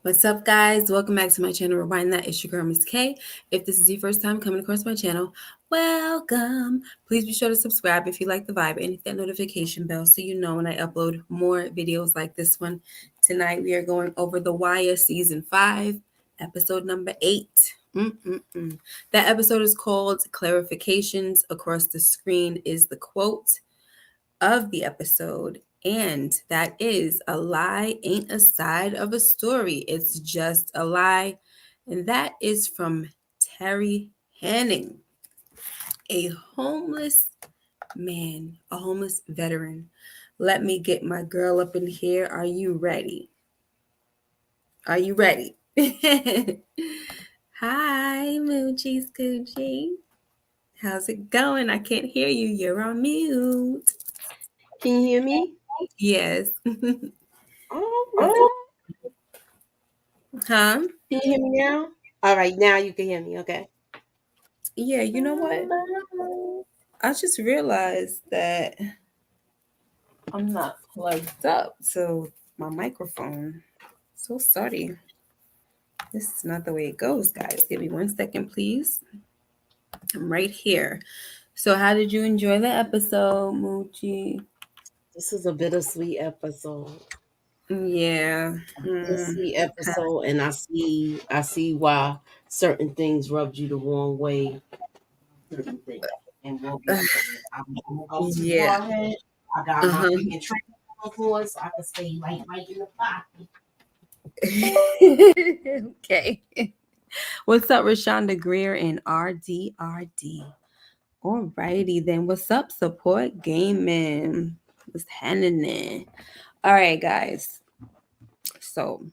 What's up, guys? Welcome back to my channel, Rewind That. It's your girl, Miss K. If this is your first time coming across my channel, welcome. Please be sure to subscribe if you like the vibe and hit that notification bell so you know when I upload more videos like this one. Tonight, we are going over The Wire Season 5, episode number 8. That episode is called Clarifications. Across the screen is the quote of the episode. And that is a lie ain't a side of a story. It's just a lie. And that is from Terry Hanning, a homeless man, a homeless veteran. Let me get my girl up in here. Are you ready? Are you ready? Hi, Moochie Scoochie. How's it going? I can't hear you. You're on mute. Can you hear me? Yes. All right. Huh? Can you hear me now? All right, now you can hear me. Okay. Yeah, you know what? I just realized that I'm not plugged up to my microphone. So sorry. This is not the way it goes, guys. Give me 1 second, please. I'm right here. So, how did you enjoy the episode, Moochie? This is a bittersweet episode. Yeah. Bittersweet episode, and I see why certain things rubbed you the wrong way. Certain things, and we'll get to it. I'm gonna go too Yeah. far ahead. I got my Uh-huh. freaking train on course. I can stay right in the pocket. Okay. What's up, Rashonda Greer and RDRD? Alrighty then. What's up, support gaming? What's happening? All right, guys. So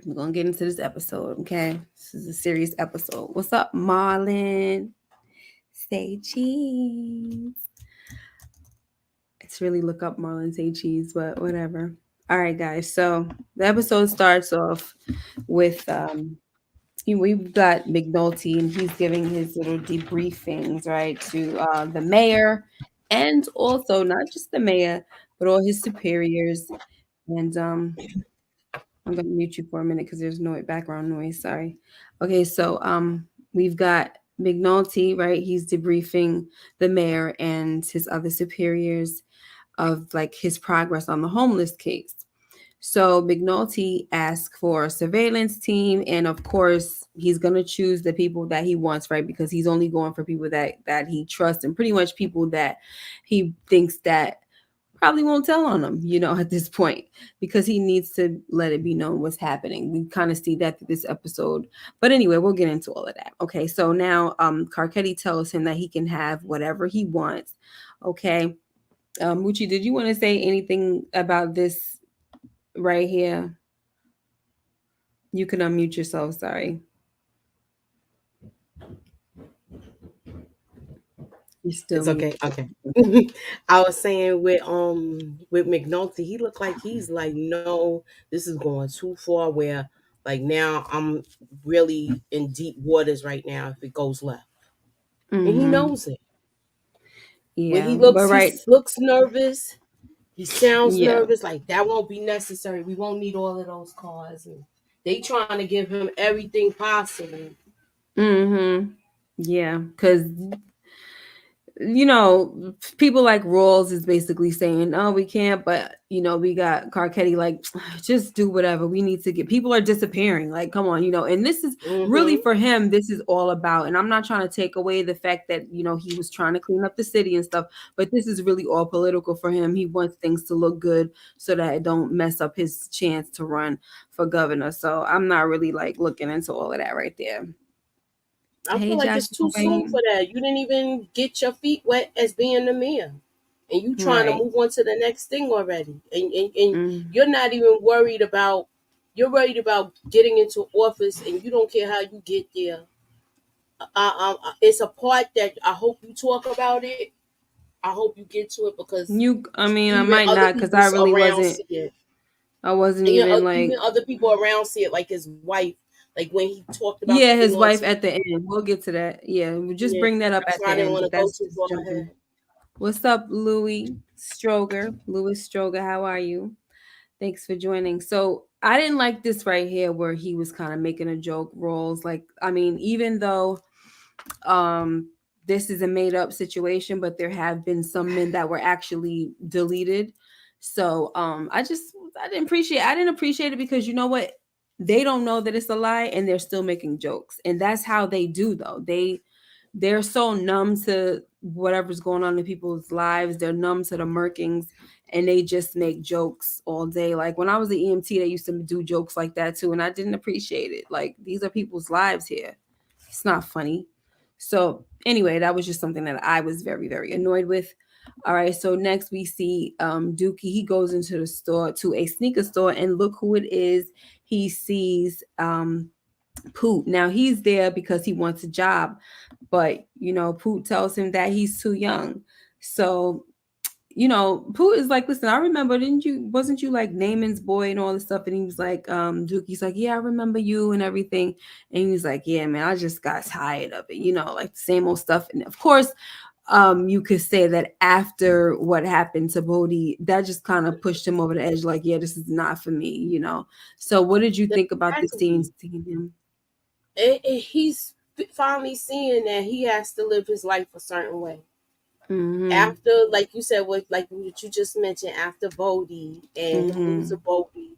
we're gonna get into this episode, okay? This is a serious episode. What's up, Marlon? Say cheese. It's really look up Marlon say cheese, but whatever. All right, guys. So the episode starts off with we've got McNulty and he's giving his little debriefings, right, to the mayor and also not just the mayor, but all his superiors. And I'm gonna mute you for a minute because there's no background noise. Sorry. Okay, so we've got McNulty, right? He's debriefing the mayor and his other superiors of like his progress on the homeless case. So McNulty asked for a surveillance team, and of course, he's gonna choose the people that he wants, right? Because he's only going for people that he trusts, and pretty much people that he thinks that probably won't tell on him, at this point, because he needs to let it be known what's happening. We kind of see that through this episode. But anyway, we'll get into all of that. Okay, so now Carcetti tells him that he can have whatever he wants. Okay. Muchi, did you want to say anything about this right here? You can unmute yourself. Sorry. You're still It's mute. okay. Okay. I was saying with McNulty, he looked like he's like, no, this is going too far. Where like now I'm really in deep waters right now if it goes left, and he Mm-hmm. knows it. When Yeah, he but looks, right. looks nervous. He sounds Yeah. nervous. Like that won't be necessary. We won't need all of those cars. And they trying to give him everything possible. Mm-hmm. Yeah, because people like Rawls is basically saying, "Oh, we can't," but we got Carcetti like, just do whatever. We need to get people are disappearing. Like, come on, and this is really Mm-hmm. for him. This is all about, and I'm not trying to take away the fact that he was trying to clean up the city and stuff, but this is really all political for him. He wants things to look good so that it don't mess up his chance to run for governor. So I'm not really like looking into all of that right there. I Hey, feel like Josh it's too soon for that. You didn't even get your feet wet as being the mayor. And you trying to Right. move on to the next thing already. And Mm. you're not even worried about you're worried about getting into office and you don't care how you get there. It's a part that I hope you talk about it. I hope you get to it because I mean, I even might other not because I people really around wasn't. see it. I wasn't And, even like. even other people around see it, like his wife, like when he talked about Yeah, getting his on wife TV. at the end. We'll get to that. Yeah, we'll just Yeah, bring that up that's at the why I didn't end. want But to go that's too just far jumping. ahead. What's up, Louis Stroger? Louis Stroger, how are you? Thanks for joining. So I didn't like this right here where he was kind of making a joke roles. Like, I mean, even though um this is a made up situation, but there have been some men that were actually deleted. So I didn't appreciate it because you know what? They don't know that it's a lie and they're still making jokes. And that's how they do though. They're so numb to whatever's going on in people's lives. They're numb to the murkings and they just make jokes all day. Like when I was an EMT, they used to do jokes like that too. And I didn't appreciate it. Like these are people's lives here. It's not funny. So anyway, that was just something that I was very, very annoyed with. All right. So next we see Dookie. He goes into the store to a sneaker store and look who it is. He sees Poot. Now he's there because he wants a job, but Poot tells him that he's too young. So Poot is like, listen, I remember, wasn't you like Naaman's boy and all this stuff? And he was like, Dookie's like, yeah, I remember you and everything. And he was like, yeah, man, I just got tired of it, like the same old stuff. And of course, you could say that after what happened to Bodhi, that just kind of pushed him over the edge, like, yeah, this is not for me. So what did you think about the Exactly. scenes seeing him? He's finally seeing that he has to live his life a certain way. Mm-hmm. After, like you said, what you just mentioned, after Bodie and him Mm-hmm. losing Bodie,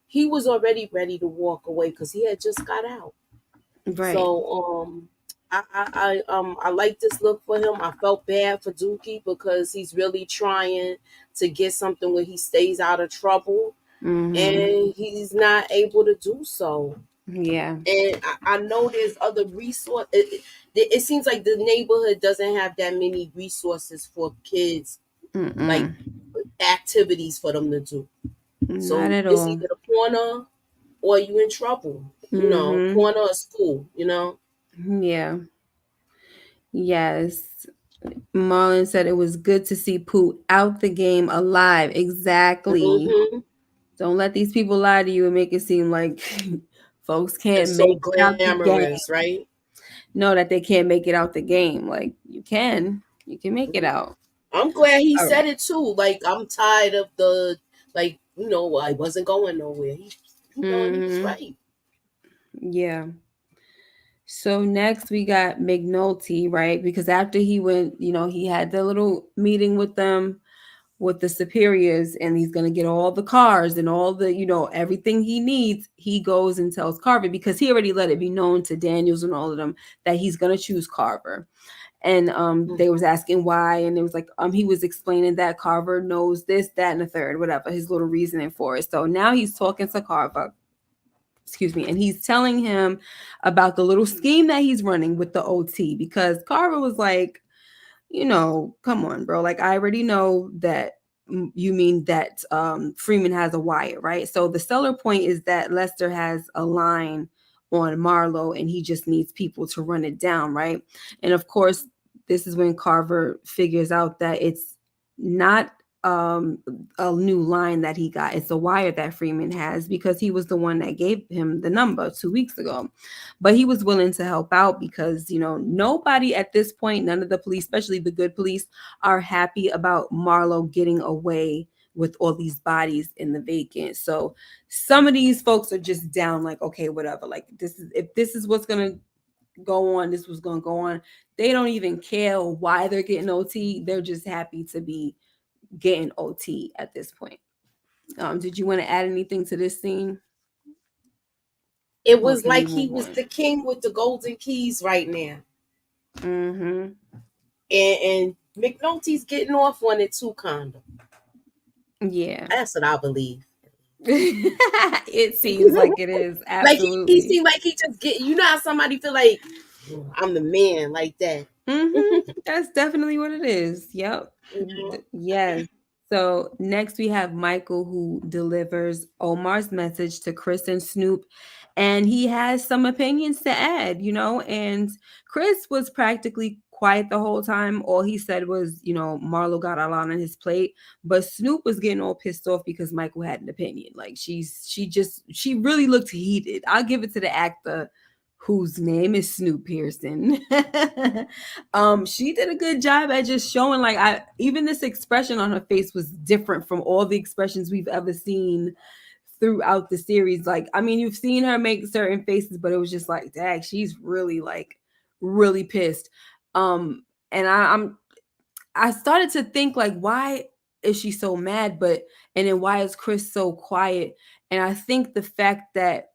he was already ready to walk away because he had just got out. Right. So I like this look for him. I felt bad for Dookie because he's really trying to get something where he stays out of trouble, Mm-hmm. and he's not able to do so. Yeah. And I know there's other resource. It seems like the neighborhood doesn't have that many resources for kids, like Mm-mm. activities for them to do. Not So at it's all. either the corner or you in trouble. Mm-hmm. Corner or school. Yeah. Yes. Marlon said it was good to see Pooh out the game alive. Exactly. Mm-hmm. Don't let these people lie to you and make it seem like folks can't It's so make it out the game. glamorous, right? Know that they can't make it out the game. Like you can. You can make it Mhm. out. I'm glad he All said right. it too. Like I'm tired of the I wasn't going nowhere. And he was Mm-hmm. right. Yeah. So next we got McNulty, right? Because after he went, he had the little meeting with them, with the superiors, and he's gonna get all the cars and all the, everything he needs. He goes and tells Carver because he already let it be known to Daniels and all of them that he's gonna choose Carver. And they was Mm-hmm. asking why, and it was like he was explaining that Carver knows this, that, and the third, whatever his little reasoning for it. So now he's talking to Carver, excuse me, and he's telling him about the little scheme that he's running with the OT because Carver was like, come on, bro. Like, I already know that you mean that Freeman has a wire, right? So the seller point is that Lester has a line on Marlowe and he just needs people to run it down, right? And of course, this is when Carver figures out that it's not a new line that he got. It's a wire that Freeman has because he was the one that gave him the number 2 weeks ago. But he was willing to help out because, nobody at this point, none of the police, especially the good police, are happy about Marlowe getting away with all these bodies in the vacant. So some of these folks are just down, like, okay, whatever. Like, if this is what's gonna go on, this was gonna go on. They don't even care why they're getting OT. They're just happy to be getting OT at this point. Did you want to add anything to this scene, It or was can we like he move was on? the king with the golden keys right now. Mm-hmm. And McNulty's getting off on it too, kinda. Yeah. That's what I believe. It seems like it is Like he absolutely. seemed like he just get. You know how somebody feel like, "Oh, I'm the man," like that. That's definitely what it is. Yep. Yes. So next we have Michael who delivers Omar's message to Chris and Snoop, and he has some opinions to add, and Chris was practically quiet the whole time. All he said was, Marlo got a lot on his plate, but Snoop was getting all pissed off because Michael had an opinion. Like she really looked heated. I'll give it to the actor whose name is Snoop Pearson. She did a good job at just showing like I even this expression on her face was different from all the expressions we've ever seen throughout the series. Like, I mean, you've seen her make certain faces, but it was just like, dang, she's really like really pissed. And I started to think like, why is she so mad? But and then why is Chris so quiet? And I think the fact that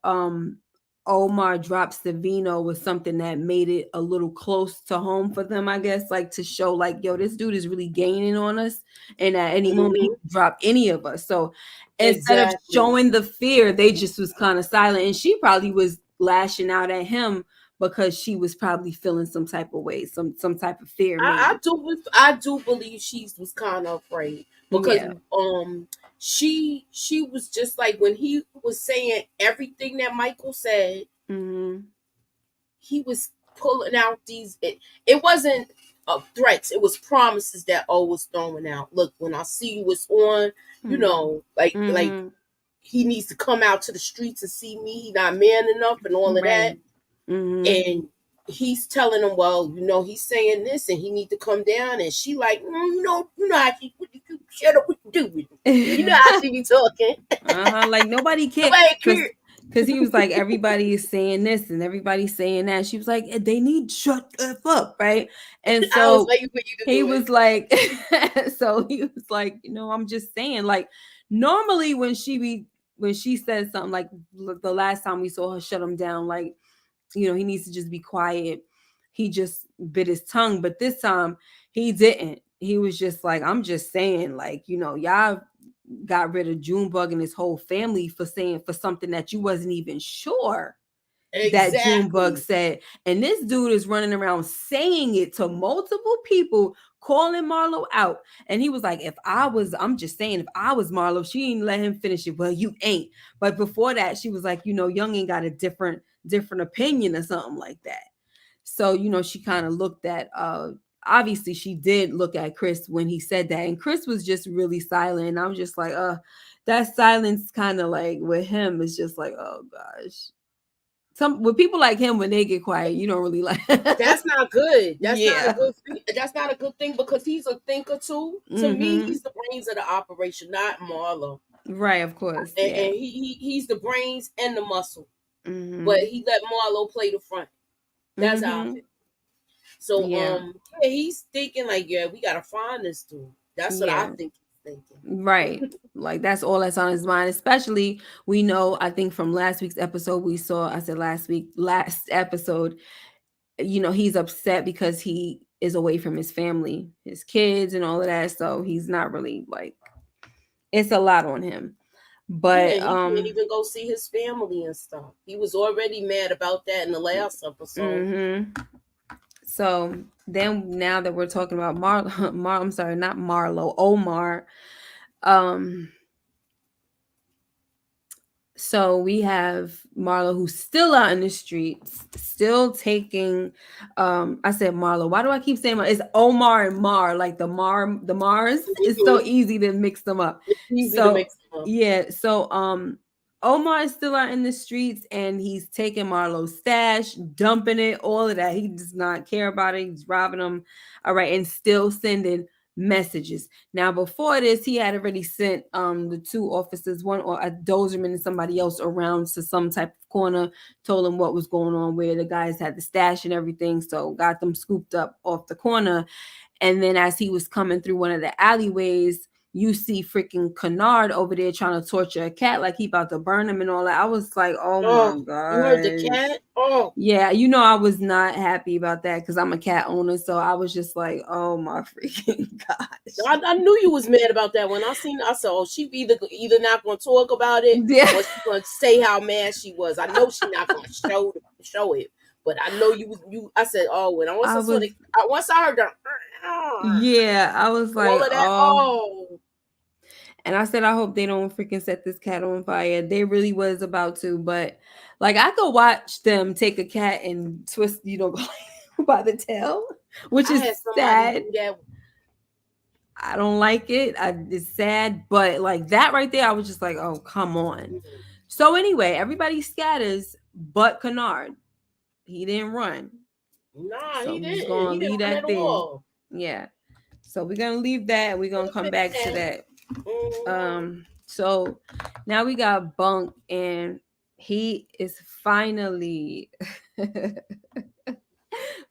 Omar drops the vino was something that made it a little close to home for them, I guess, like to show like, yo, this dude is really gaining on us, and at any moment he Hmm. can drop any of us. So instead of Exactly. showing the fear, they just was kind of silent, and she probably was lashing out at him because she was probably feeling some type of way, some type of fear, maybe. I do believe she was kind of afraid because Yeah. she was just like when he was saying everything that Michael said, Mhm. he was pulling out these. It wasn't threats; it was promises that O was throwing out. Look, when I see you, it's on. You Mhm. know, like Mhm. he needs to come out to the streets and see me. He not man enough and all of that. Right. Mhm. And he's telling him, well, he's saying this, and he need to come down. And she like, you know how she, you shut up, what you do with him. You know how she be talking. Like nobody cared Nobody because care. he was like everybody is saying this and everybody's saying that. She was like they need to shut the f up, right? And I was so waiting for you to he do it. was like, so he was like, I'm just saying, like normally when she says something like the last time we saw her shut him down, like he needs to just be quiet. He just bit his tongue, but this time he didn't. He was just like, I'm just saying, like, y'all got rid of Junebug and his whole family for saying for something that you wasn't even sure that Junebug Exactly. said. And this dude is running around saying it to multiple people, calling Marlo out. And he was like, I'm just saying, if I was Marlo, she didn't let him finish it. Well, you ain't. But before that, she was like, Young ain't got a different opinion or something like that. So, she kind of looked at obviously she did look at Chris when he said that. And Chris was just really silent. And I was just like, that silence kind of like with him is just like, oh gosh. Some with people like him, when they get quiet, you don't really like. That's not good. That's not a Yeah. good thing. That's not a good thing because he's a thinker too. To me, Mm-hmm. he's the brains of the operation, not Marlo. Right. Of course. Yeah. And he's the brains and the muscle. But Mm-hmm. he let Marlo play the front. That's how I Mm-hmm. feel. So Yeah. yeah, he's thinking like, yeah, we gotta find this dude. That's what I Yeah. think he's thinking. Right. Like that's all that's on his mind. Especially we know. I think from last week's episode we saw. I said last episode. He's upset because he is away from his family, his kids, and all of that. So he's not really like. It's a lot on him. Yeah, But and he can't even go see his family and stuff. He was already mad about that in the last episode. mhm. So then now that we're talking about I'm sorry, not Marlo, Omar. Um, so we have Marlo who's still out in the streets, still taking I said Marlo. Why do I keep saying it's Omar and Mar, like the Mars? It's so Mhm. easy to mix them up. It's easy to So mix them up. yeah, so Omar is still out in the streets and he's taking Marlo's stash, dumping it, all of that. He does not care about it. He's robbing them. All right, and still sending messages. Now, before this, he had already sent the two officers, one or a Dozerman and somebody else around to some type of corner, told them what was going on, where the guys had the stash and everything. So got them scooped up off the corner. And then as he was coming through one of the alleyways, you see freaking Kennard over there trying to torture a cat like he about to burn him and all that. I was like, oh Oh, my you heard the gosh. cat? Oh, Yeah, I was not happy about that because I'm a cat owner. So I was just like, oh my freaking gosh. I knew you was mad about that when I seen. I said, "Oh, she either not going to talk about it Yeah. or she going to say how mad she was." I know she not going to show it, but I know you was you. I said, "Oh, when I once I I saw the, was, once I heard the yeah, I was all like, of that, oh. oh, And I said, I hope they don't freaking set this cat on fire. They really was about to, but like I could watch them take a cat and twist, by the tail, which I is had somebody sad. do that. I don't like it. It's sad, but like that right there, I was just like, oh, come on. Mhm. So anyway, everybody scatters but Kennard. He didn't run. Nah, So he we're just didn't. gonna He didn't leave run that at there. all. Yeah. So we're gonna leave that and we're Could gonna have come been back to that. that. Mm-hmm. So now we got Bunk and he is finally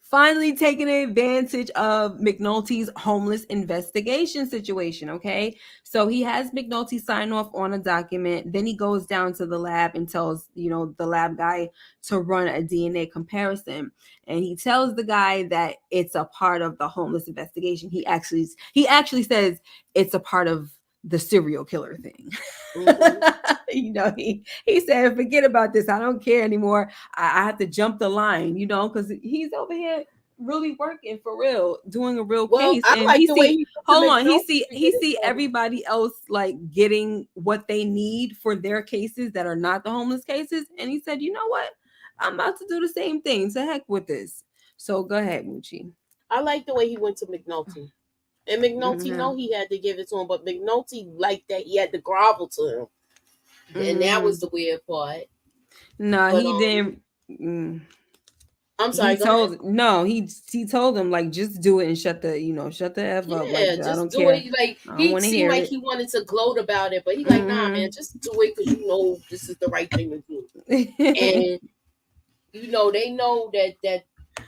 finally taking advantage of McNulty's homeless investigation situation. Okay. So he has McNulty sign off on a document. Then he goes down to the lab and tells, the lab guy to run a DNA comparison. And he tells the guy that it's a part of the homeless investigation. He actually says it's a part of the serial killer thing. Mm-hmm. He said, forget about this. I don't care anymore. I have to jump the line, because he's over here really working for real, doing a real Well, case. I And like he the way see, he went to hold on, he McDonald's see to he get it see for him. everybody else like getting what they need for their cases that are not the homeless cases. And he said, you know what? I'm about to do the same thing. To heck with this. So go ahead, Mucci. I like the way he went to McNulty. And McNulty Mm-hmm. know he had to give it to him, but McNulty liked that he had to grovel to him. And that was Mm-hmm. the weird part. No, But he didn't. Mm. I'm He sorry, go ahead. told no, he told him like just do it and shut the f up. Like Yeah, I just don't do care. it. Like I don't he want to seemed hear like it. he wanted to gloat about it, but he like, nah, man, Mm-hmm. just do it because you know this is the right thing to do. And they know that.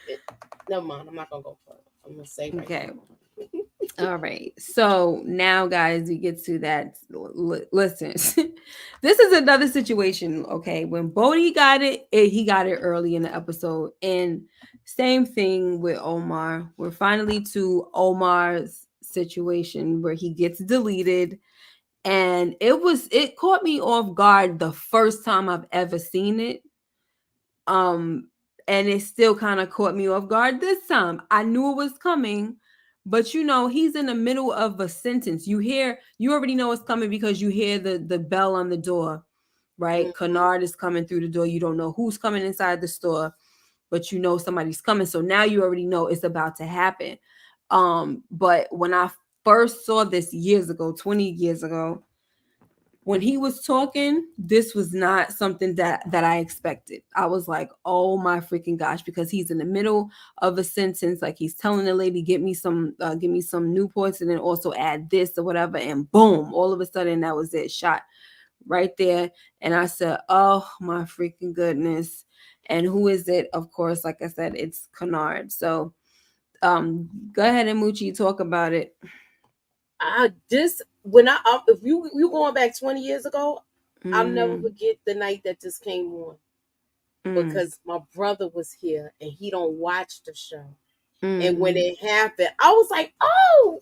It, never mind, I'm not gonna go further. I'm gonna say right Okay. now. All right. So now, guys, we get to that. Listen, this is another situation. Okay, when Bodhi got it, he got it early in the episode, and same thing with Omar. We're finally to Omar's situation where he gets deleted, and it caught me off guard the first time I've ever seen it. Um, and it still kind of caught me off guard this time. I knew it was coming, but he's in the middle of a sentence. You already know it's coming because you hear the bell on the door, right? Mm-hmm. Kennard is coming through the door. You don't know who's coming inside the store, but you know somebody's coming. So now you already know it's about to happen. But when I first saw this years ago, 20 years ago, when he was talking, this was not something that I expected. I was like, "Oh my freaking gosh!" Because he's in the middle of a sentence, like he's telling the lady, give me some Newports, and then also add this or whatever." And boom, all of a sudden, that was it, shot right there. And I said, "Oh my freaking goodness!" And who is it? Of course, like I said, it's Kennard. So, go ahead and Moochie, talk about it. I this when if you going back 20 years ago, I'll never Mm, forget the night that this came on mm, because my brother was here and he don't watch the show. And when mm, it happened, I was like, "Oh,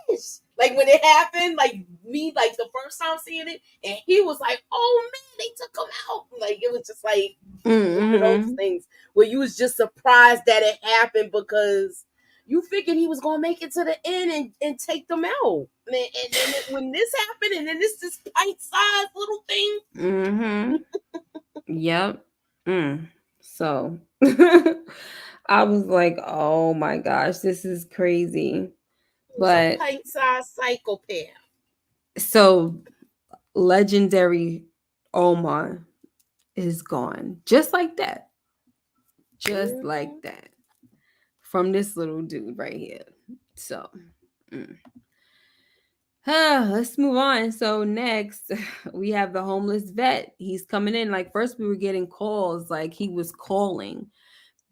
ish!" Like when it happened, like me, like the first time seeing it, and he was like, "Oh man, they took him out!" Like it was just like mm, one of those mm, things where you was just surprised that it happened because you figured he was gonna make it to the end and take them out. And then when this happened, and then this pint-sized little thing, mm-hmm. Yep. Mm. So I was like, oh my gosh, this is crazy. it was a But pint-sized psychopath. so legendary Omar is gone. Just like that. Just like Hmm. that. From this little dude right here. So mm. Let's move on. So next we have the homeless vet. He's coming in. Like first we were getting calls, like he was calling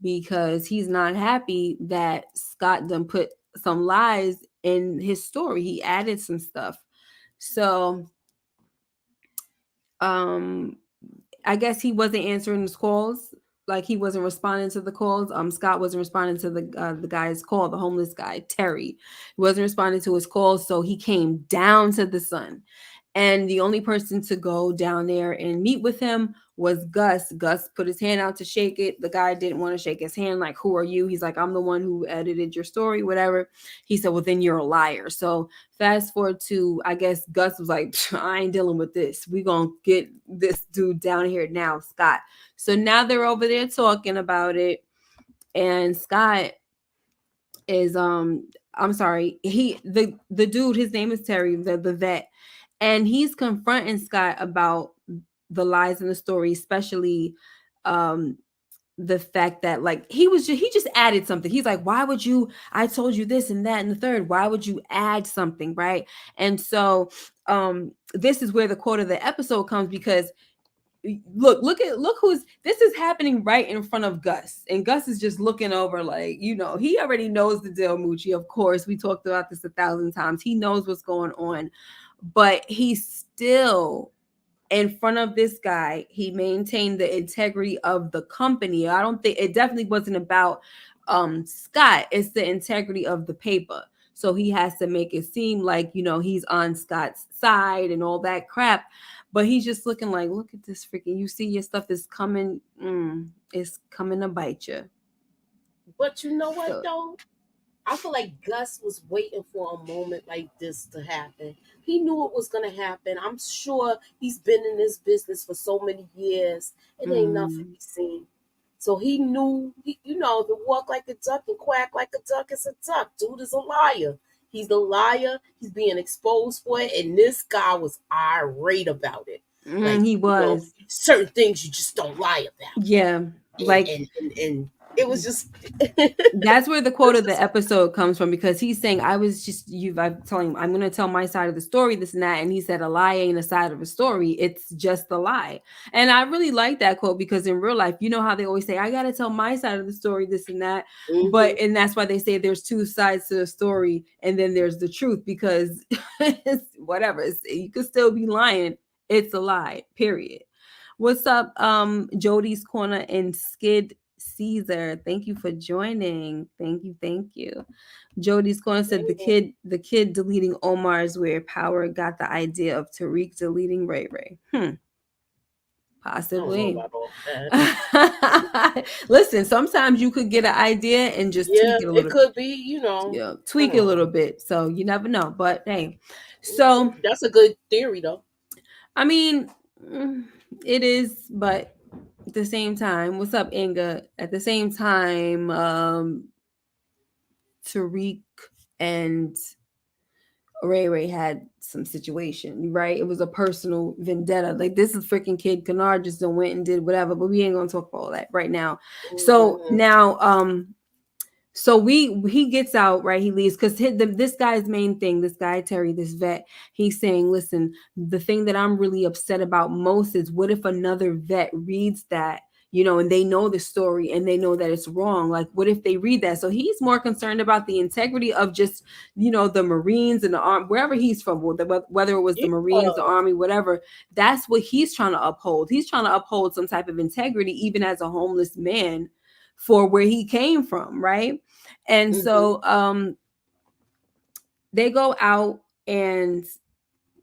because he's not happy that Scott done put some lies in his story. He added some stuff. So um I guess he wasn't answering his calls. Like he wasn't responding to the calls. Scott wasn't responding to the guy's call, the homeless guy, Terry. He wasn't responding to his calls, so he came down to the Sun. And the only person to go down there and meet with him was Gus. Gus put his hand out to shake it. The guy didn't want to shake his hand. Like, who are you? He's like, I'm the one who edited your story, whatever. He said, well, then you're a liar. So fast forward to, I guess Gus was like, I ain't dealing with this. We gonna get this dude down here now, Scott. So now they're over there talking about it. And Scott is I'm sorry, the dude, his name is Terry, the vet, and he's confronting Scott about the lies in the story, especially um the fact that like he just added something. He's like, why would you, I told you this and that and the third, why would you add something, right? And so this is where the quote of the episode comes, because look who's this is happening right in front of Gus, and Gus is just looking over, like, he already knows the deal, Moochie. Of course, we talked about this 1,000 times. He knows what's going on, but he's still in front of this guy. He maintained the integrity of the company. I don't think it definitely wasn't about Scott. It's the integrity of the paper. So he has to make it seem like, he's on Scott's side and all that crap. But he's just looking like, look at this freaking, you see your stuff is coming, it's coming to bite you. But you know what So, though? I feel like Gus was waiting for a moment like this to happen. He knew it was gonna happen. I'm sure he's been in this business for so many years. It ain't nothing mm, he's seen. So he knew, if it walk like a duck and quack like a duck, it's a duck. Dude is a liar. He's a liar. He's being exposed for it. And this guy was irate about it. Like, he was. certain things you just don't lie about. Yeah. And Like, it was just that's where the quote it's of the just episode comes from, because he's saying, I was just I'm telling him, I'm going to tell my side of the story, this and that. And he said, a lie ain't a side of a story. It's just a lie. And I really like that quote, because in real life, you know how they always say, I got to tell my side of the story, this and that. And that's why they say there's two sides to the story. And then there's the truth, because it's whatever, you could still be lying. It's a lie, period. What's up, Jody's Corner and Skid Caesar? Thank you for joining. Thank you, thank you. Jody's Corner said the kid deleting Omar is where Power got the idea of Tariq deleting Ray Ray. I don't know Possibly. about all that. Listen, sometimes you could get an idea and just tweak Yeah, it a it little, could be, I tweak it a don't know. little bit. So you never know. But hey, so That's a good theory though. I mean, it is, but at the same time, what's up, Inga? At the same time, Tariq and Ray Ray had some situation, right? It was a personal vendetta. Like, this is freaking Kid Kennard just done went and did whatever, but we ain't gonna talk about all that right now. So Hmm. now, so he gets out, right? He leaves because this guy's main thing, this guy Terry, this vet, he's saying, listen, the thing that I'm really upset about most is, what if another vet reads that, and they know the story and they know that it's wrong? Like, what if they read that? So he's more concerned about the integrity of just, the Marines and the army, wherever he's from, whether it was the Yeah. Marines, the army, whatever. That's what he's trying to uphold. He's trying to uphold some type of integrity, even as a homeless man, for where he came from, right? And Hmm. so they go out, and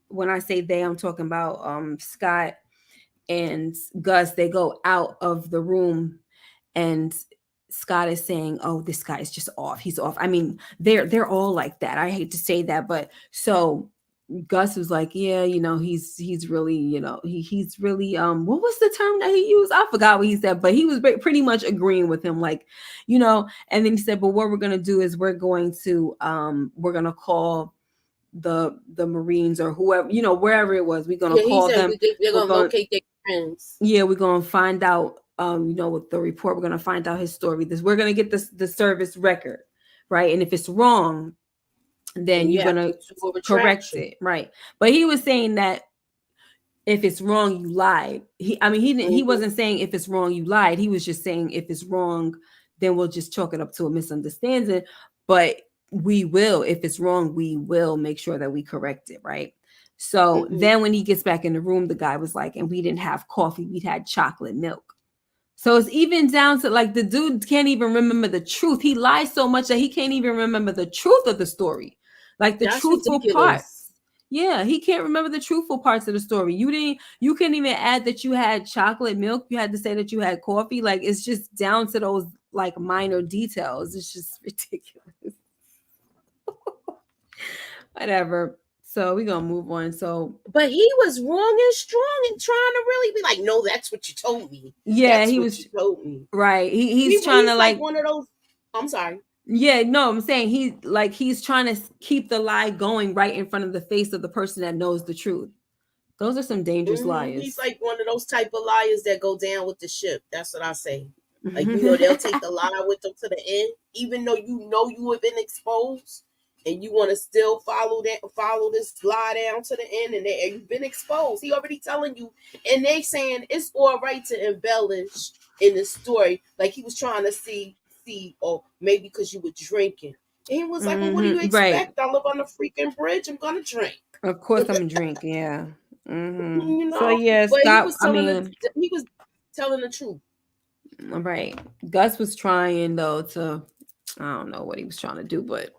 when I say they, I'm talking about Scott and Gus. They go out of the room, and Scott is saying, "Oh, this guy is just off. He's off." I mean, they're all like that. I hate to say that, but so Gus was like, yeah, he's really, he's really, what was the term that he used? I forgot what he said, but he was pretty much agreeing with him, like, and then he said, but what we're gonna do is we're gonna call the Marines or whoever, wherever it was, we're gonna Yeah, he call said them. they're We're gonna going, locate their friends. yeah, we're gonna find out, with the report, we're gonna find out his story. We're gonna get the service record, right? And if it's wrong, then And you you're have gonna to do a correct retraction. it, right? But he was saying that if it's wrong, you lied. He Hmm. wasn't saying if it's wrong, you lied. He was just saying if it's wrong, then we'll just chalk it up to a misunderstanding. But we will, if it's wrong, we will make sure that we correct it, right? So Hmm. then when he gets back in the room, the guy was like, and we didn't have coffee, we'd had chocolate milk. So it's even down to, like, the dude can't even remember the truth. He lies so much that he can't even remember the truth of the story, like the That's truthful parts. ridiculous. Yeah, he can't remember the truthful parts of the story. You couldn't even add that you had chocolate milk. You had to say that you had coffee. Like, it's just down to those, like, minor details. It's just ridiculous. Whatever. So we're gonna move on. So But he was wrong and strong and trying to really be like, no, that's what you told me. yeah, That's he what was you told me. right. He's trying to, He's like like, one of those. I'm sorry. yeah, no, I'm saying he's trying to keep the lie going right in front of the face of the person that knows the truth. Those are some dangerous He's liars. like one of those type of liars that go down with the ship. That's what I say. Like, they'll take the lie with them to the end, even though you have been exposed, and you want to still follow this lie down to the end, and you've been exposed. He already telling you, and they saying it's all right to embellish in the story, like he was trying to see, or maybe because you were drinking. And he was like, "Well, what do you Right. expect? I live on the freaking bridge. I'm gonna drink." Of course, I'm a drink. Yeah. you So know. yeah, But he Scott. was I telling the mean, he was telling the truth. right. Gus was trying though to. I don't know what he was trying to do, but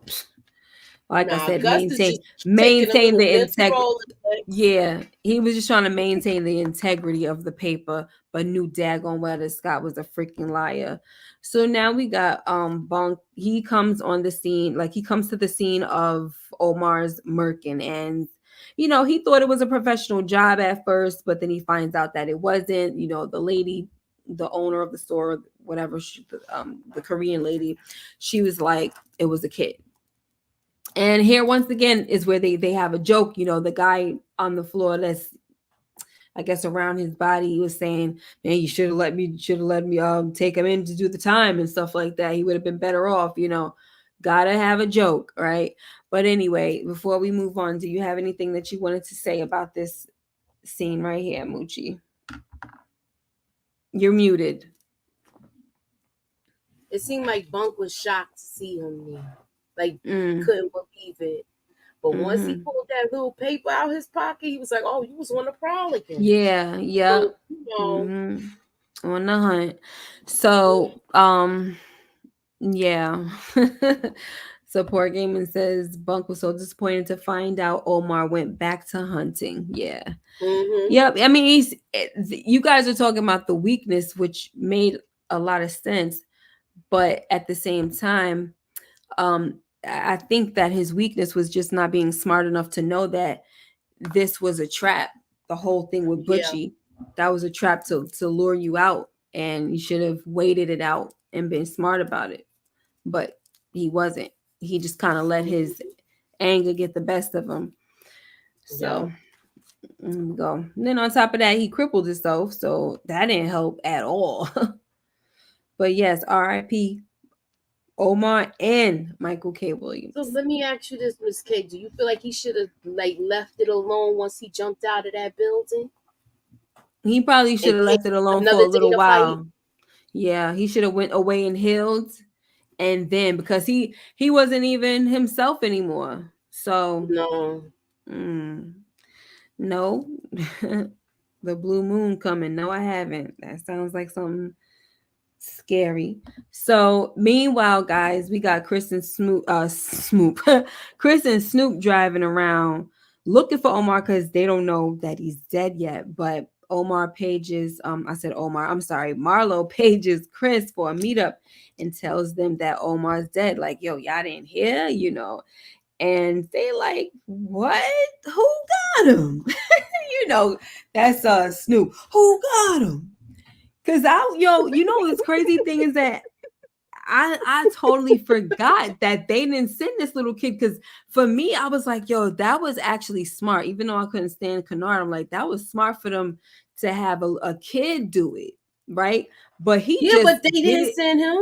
like I Nah, said, Gus is just taking a maintain little the mental integrity. roll. Like, Yeah, he was just trying to maintain the integrity of the paper, but knew daggone well that Scott was a freaking liar. So now we got Bunk. He comes on the scene, like he comes to the scene of Omar's murking, and he thought it was a professional job at first, but then he finds out that it wasn't. The lady, the owner of the store, whatever, the Korean lady, she was like, it was a kid. And here once again is where they have a joke. The guy on the floor that's, I guess, around his body, he was saying, "Man, you should have let me take him in to do the time and stuff like that. He would have been better off." Gotta have a joke, right? But anyway, before we move on, do you have anything that you wanted to say about this scene right here, Moochie? You're muted. it seemed like Bunk was shocked to see him there. Like, he Mm, couldn't believe it. But once he mm-hmm. pulled that little paper out his pocket, he was like, "Oh, you was on the prowl again." Yeah, yeah. So, Mm-hmm. On the hunt. So, yeah. So poor Gaiman says Bunk was so disappointed to find out Omar went back to hunting. Yeah. mm-hmm. Yep. I mean, you guys are talking about the weakness, which made a lot of sense, but at the same time, I think that his weakness was just not being smart enough to know that this was a trap. The whole thing with Yeah. Butchie, that was a trap to lure you out, and you should have waited it out and been smart about it. But he wasn't. He just kind of let his Mm-hmm. anger get the best of him. Yeah. So go. And then on top of that, he crippled himself, so that didn't help at all. But yes, R.I.P. Omar and Michael K. So Williams. let me ask you this, Miss K. Do you feel like he should have like left it alone once he jumped out of that building He probably and should have came left it alone for another a day little to fight? while. Yeah, he should have went away and healed, and then because he wasn't even himself anymore. So No. mm, no, the blue moon coming. No, I haven't. That sounds like something scary. So meanwhile, guys, we got Chris and Snoop, Chris and Snoop driving around looking for Omar because they don't know that he's dead yet. But Omar pages, I said Omar, I'm sorry, Marlo pages Chris for a meetup and tells them that Omar's dead. Like, yo, y'all didn't hear. And they like, what? Who got him? you know, that's Snoop. Who got him? Cause this crazy thing is that I totally forgot that they didn't send this little kid. Cause for me, I was like, yo, that was actually smart. Even though I couldn't stand Kennard, I'm like, that was smart for them to have a kid do it, right? But he Yeah, just but they did didn't it. send him.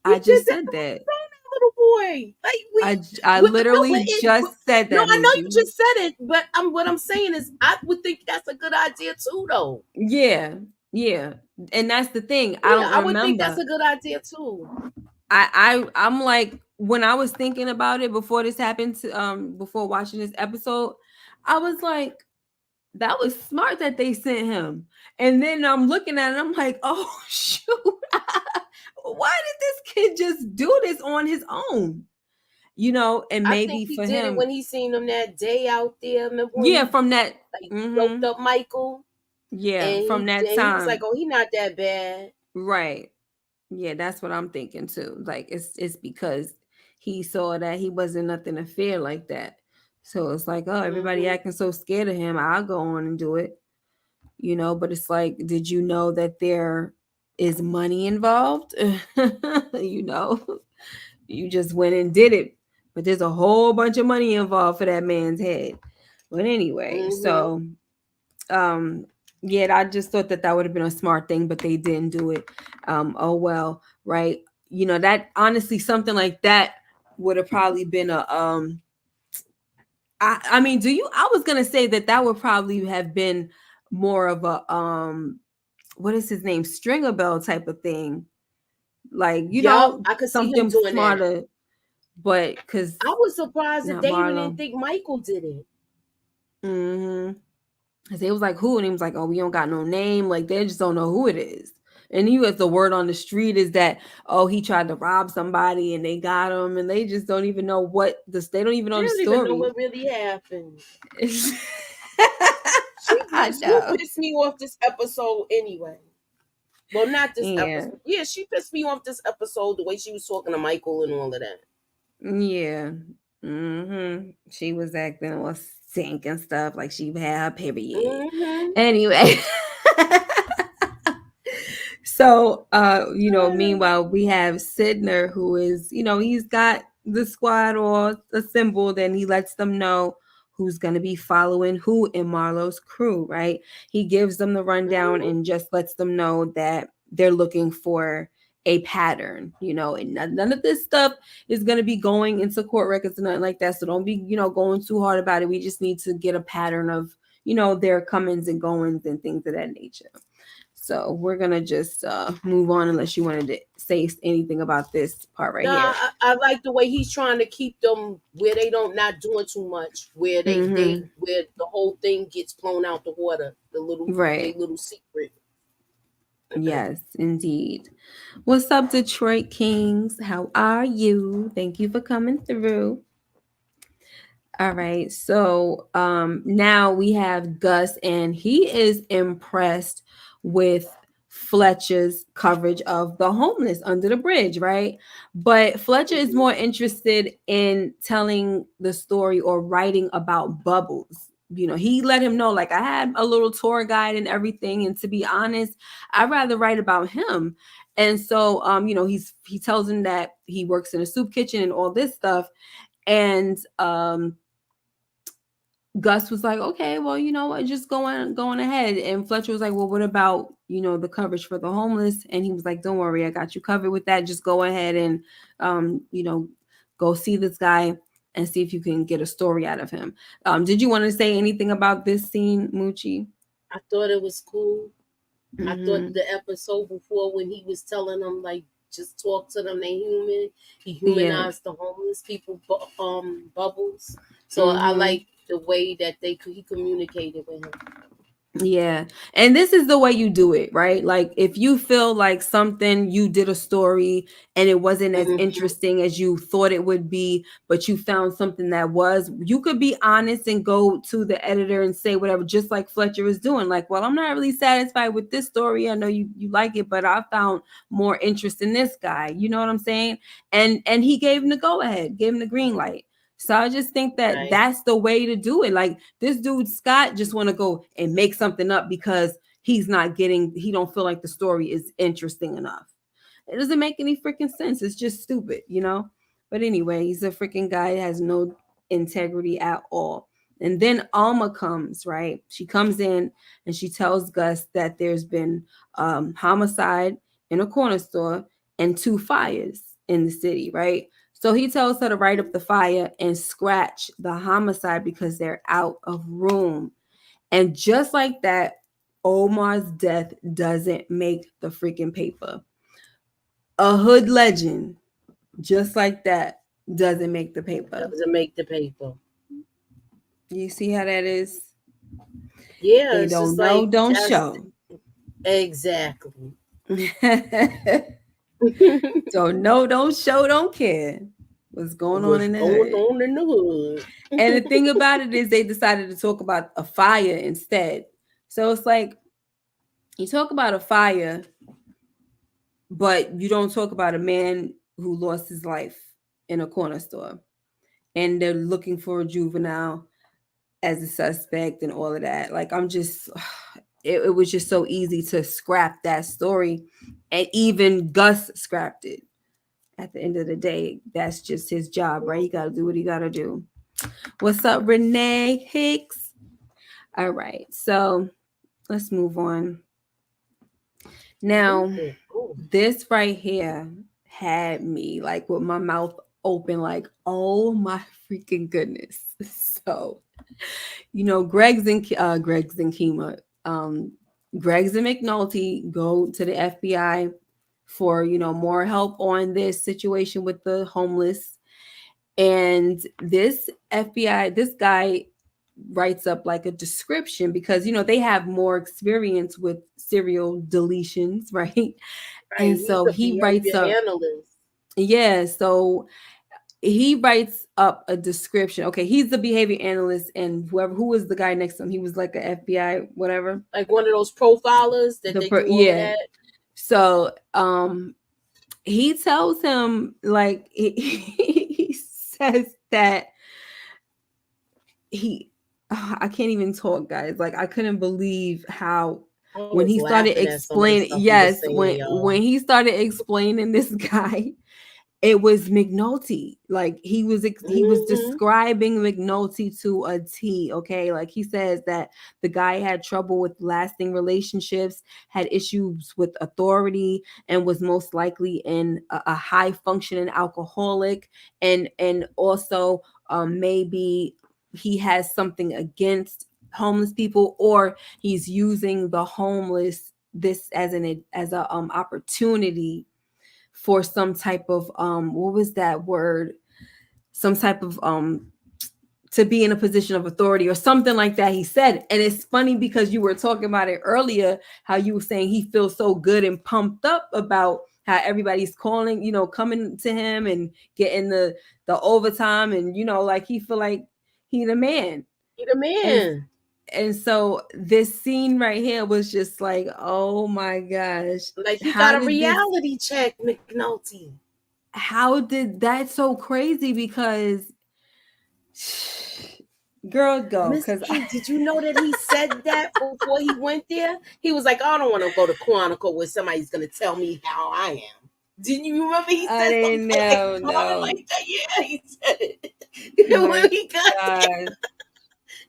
He I did just that said on that. his own, that little boy. Like I no, literally just said no, that, I know you Moochie. just said it, but what I'm saying is, I would think that's a good idea too, though. Yeah, yeah. And that's the thing. I Yeah, don't I would think that's remember. a good idea too. I'm like, when I was thinking about it before this happened before watching this episode, I was like, that was smart that they sent him. And then I'm looking at it, I'm like, oh shoot. Why did this kid just do this on his own? And I think maybe he for did it him, when he seen him that day out there. Remember when yeah, he from that like mm-hmm, doped up Michael, yeah, and from that he was like, time. "Oh, he not that bad." Right. Yeah, that's what I'm thinking too. Like it's because he saw that he wasn't nothing to fear like that. So it's like, oh, everybody Hmm. acting so scared of him. I'll go on and do it. But it's like, did you know that there is money involved? you know, you just went and did it. But there's a whole bunch of money involved for that man's head. But anyway, Hmm. so um Yeah, I just thought that that would have been a smart thing, but they didn't do it. Oh well, right? You know that honestly, something like that would have probably been a I mean, do you? I was gonna say that that would probably have been more of a what is his name, Stringer Bell type of thing, like Yup, I could see him something doing that. smarter, but because I was surprised that not they even Marlo. didn't think Michael did it. Mm-hmm. Cause they was like, who? And he was like, oh, we don't got no name. Like they just don't know who it is. And he was the word on the street is that oh he tried to rob somebody and they got him and they just don't even know what this. They don't even They know the don't even know story. what really happened. I Snoop know. pissed me off this episode anyway. Well, not this Yeah. episode. Yeah, she pissed me off this episode, the way she was talking to Michael and all of that. Yeah. She was acting all stink and stuff like she had her period. Mm-hmm. Anyway. So, meanwhile, we have Sidner, who is, he's got the squad all assembled and he lets them know who's going to be following who in Marlowe's crew, right? He gives them the rundown Mm-hmm. and just lets them know that they're looking for a pattern, and none of this stuff is going to be going into court records and nothing like that. So don't be, going too hard about it. We just need to get a pattern of, their comings and goings and things of that nature. So we're gonna just move on unless you wanted to say anything about this part right Nah, here. I like the way he's trying to keep them where they don't not doing too much, where Mm-hmm. where the whole thing gets blown out the water, they Right. little secret. Yes, indeed. What's up, Detroit Kings? How are you? Thank you for coming through. All right. So now we have Gus, and he is impressed with Fletcher's coverage of the homeless under the bridge, right? But Fletcher is Mhm. more interested in telling the story or writing about Bubbles. He let him know, like, I had a little tour guide and everything. And to be honest, I'd rather write about him. And so, he tells him that he works in a soup kitchen and all this stuff. And Gus was like, okay, well, you know what, just going ahead. And Fletcher was like, well, what about, the coverage for the homeless? And he was like, don't worry, I got you covered with that. Just go ahead and, go see this guy and see if you can get a story out of him. Did you want to say anything about this scene, Moochie? I thought it was cool. I thought Mm-hmm. the episode before when he was telling them like just talk to them, they human. He Yeah. humanized the homeless people, Bubbles. So I Mm-hmm. like the way that he communicated with him. Yeah. And this is the way you do it, right? Like if you feel like something you did a story and it wasn't as Hmm. interesting as you thought it would be, but you found something that was, you could be honest and go to the editor and say whatever, just like Fletcher is doing. Like, well, I'm not really satisfied with this story. I know you like it, but I found more interest in this guy. You know what I'm saying? And he gave him the go ahead, gave him the green light. So I just think that Right, that's the way to do it. Like this dude Scott just want to go and make something up because he don't feel like the story is interesting enough. It doesn't make any freaking sense. It's just stupid. But anyway, he's a freaking guy that has no integrity at all. And then Alma comes, right? She comes in and she tells Gus that there's been homicide in a corner store and two fires in the city, right? So he tells her to write up the fire and scratch the homicide because they're out of room. And just like that, Omar's death doesn't make the freaking paper. A hood legend, just like that, doesn't make the paper. doesn't make the paper. You see how that is? Yeah, They it's just don't know, like don't that's show. exactly. Don't know, don't show, don't care what's going on What's in the going hood. on in the hood? And the thing about it is, they decided to talk about a fire instead. So it's like you talk about a fire, but you don't talk about a man who lost his life in a corner store. And they're looking for a juvenile as a suspect and all of that. Like, I'm just, it was just so easy to scrap that story. And even Gus scrapped it. At the end of the day, that's just his job, right? He got to do what he got to do. What's up, Renee Hicks? All right. So let's move on. Now, Moving. Oh, this right here had me like with my mouth open, like, oh my freaking goodness. So, Greg's and Kima, um, Greg's and McNulty go to the FBI for more help on this situation with the homeless. And this this guy writes up like a description because they have more experience with serial deletions, right? right. And He's so a he writes behavior up, analyst. yeah, so he writes up a description. Okay, he's the behavior analyst, and who was the guy next to him, he was like a FBI whatever. Like one of those profilers that they do all of Yeah. that. So he tells him, like, he says that he I can't even talk, guys. Like, I couldn't believe how I when was he started laughing at some of the explaining, stuff he was yes, saying, y'all. when he started explaining this guy, it was McNulty. Like, he was Mm-hmm. describing McNulty to a T. Okay, like he says that the guy had trouble with lasting relationships, had issues with authority, and was most likely in a high functioning alcoholic, and also maybe he has something against homeless people, or he's using the homeless this as a opportunity for some type of what was that word, some type of to be in a position of authority or something like that, he said. And it's funny because you were talking about it earlier, how you were saying he feels so good and pumped up about how everybody's calling, coming to him and getting the overtime, and like he feel like he the man. He the and man. and so this scene right here was just like, oh my gosh, Like he got how a did this reality check, McNulty. how did that's so crazy because girl go Miss because K, did you know that he said that before he went there? He was like, I don't want to go to Quantico where somebody's gonna tell me how I am. Didn't you remember he I said didn't something like know. Florida No, like that? Yeah, he said it. my When he got god.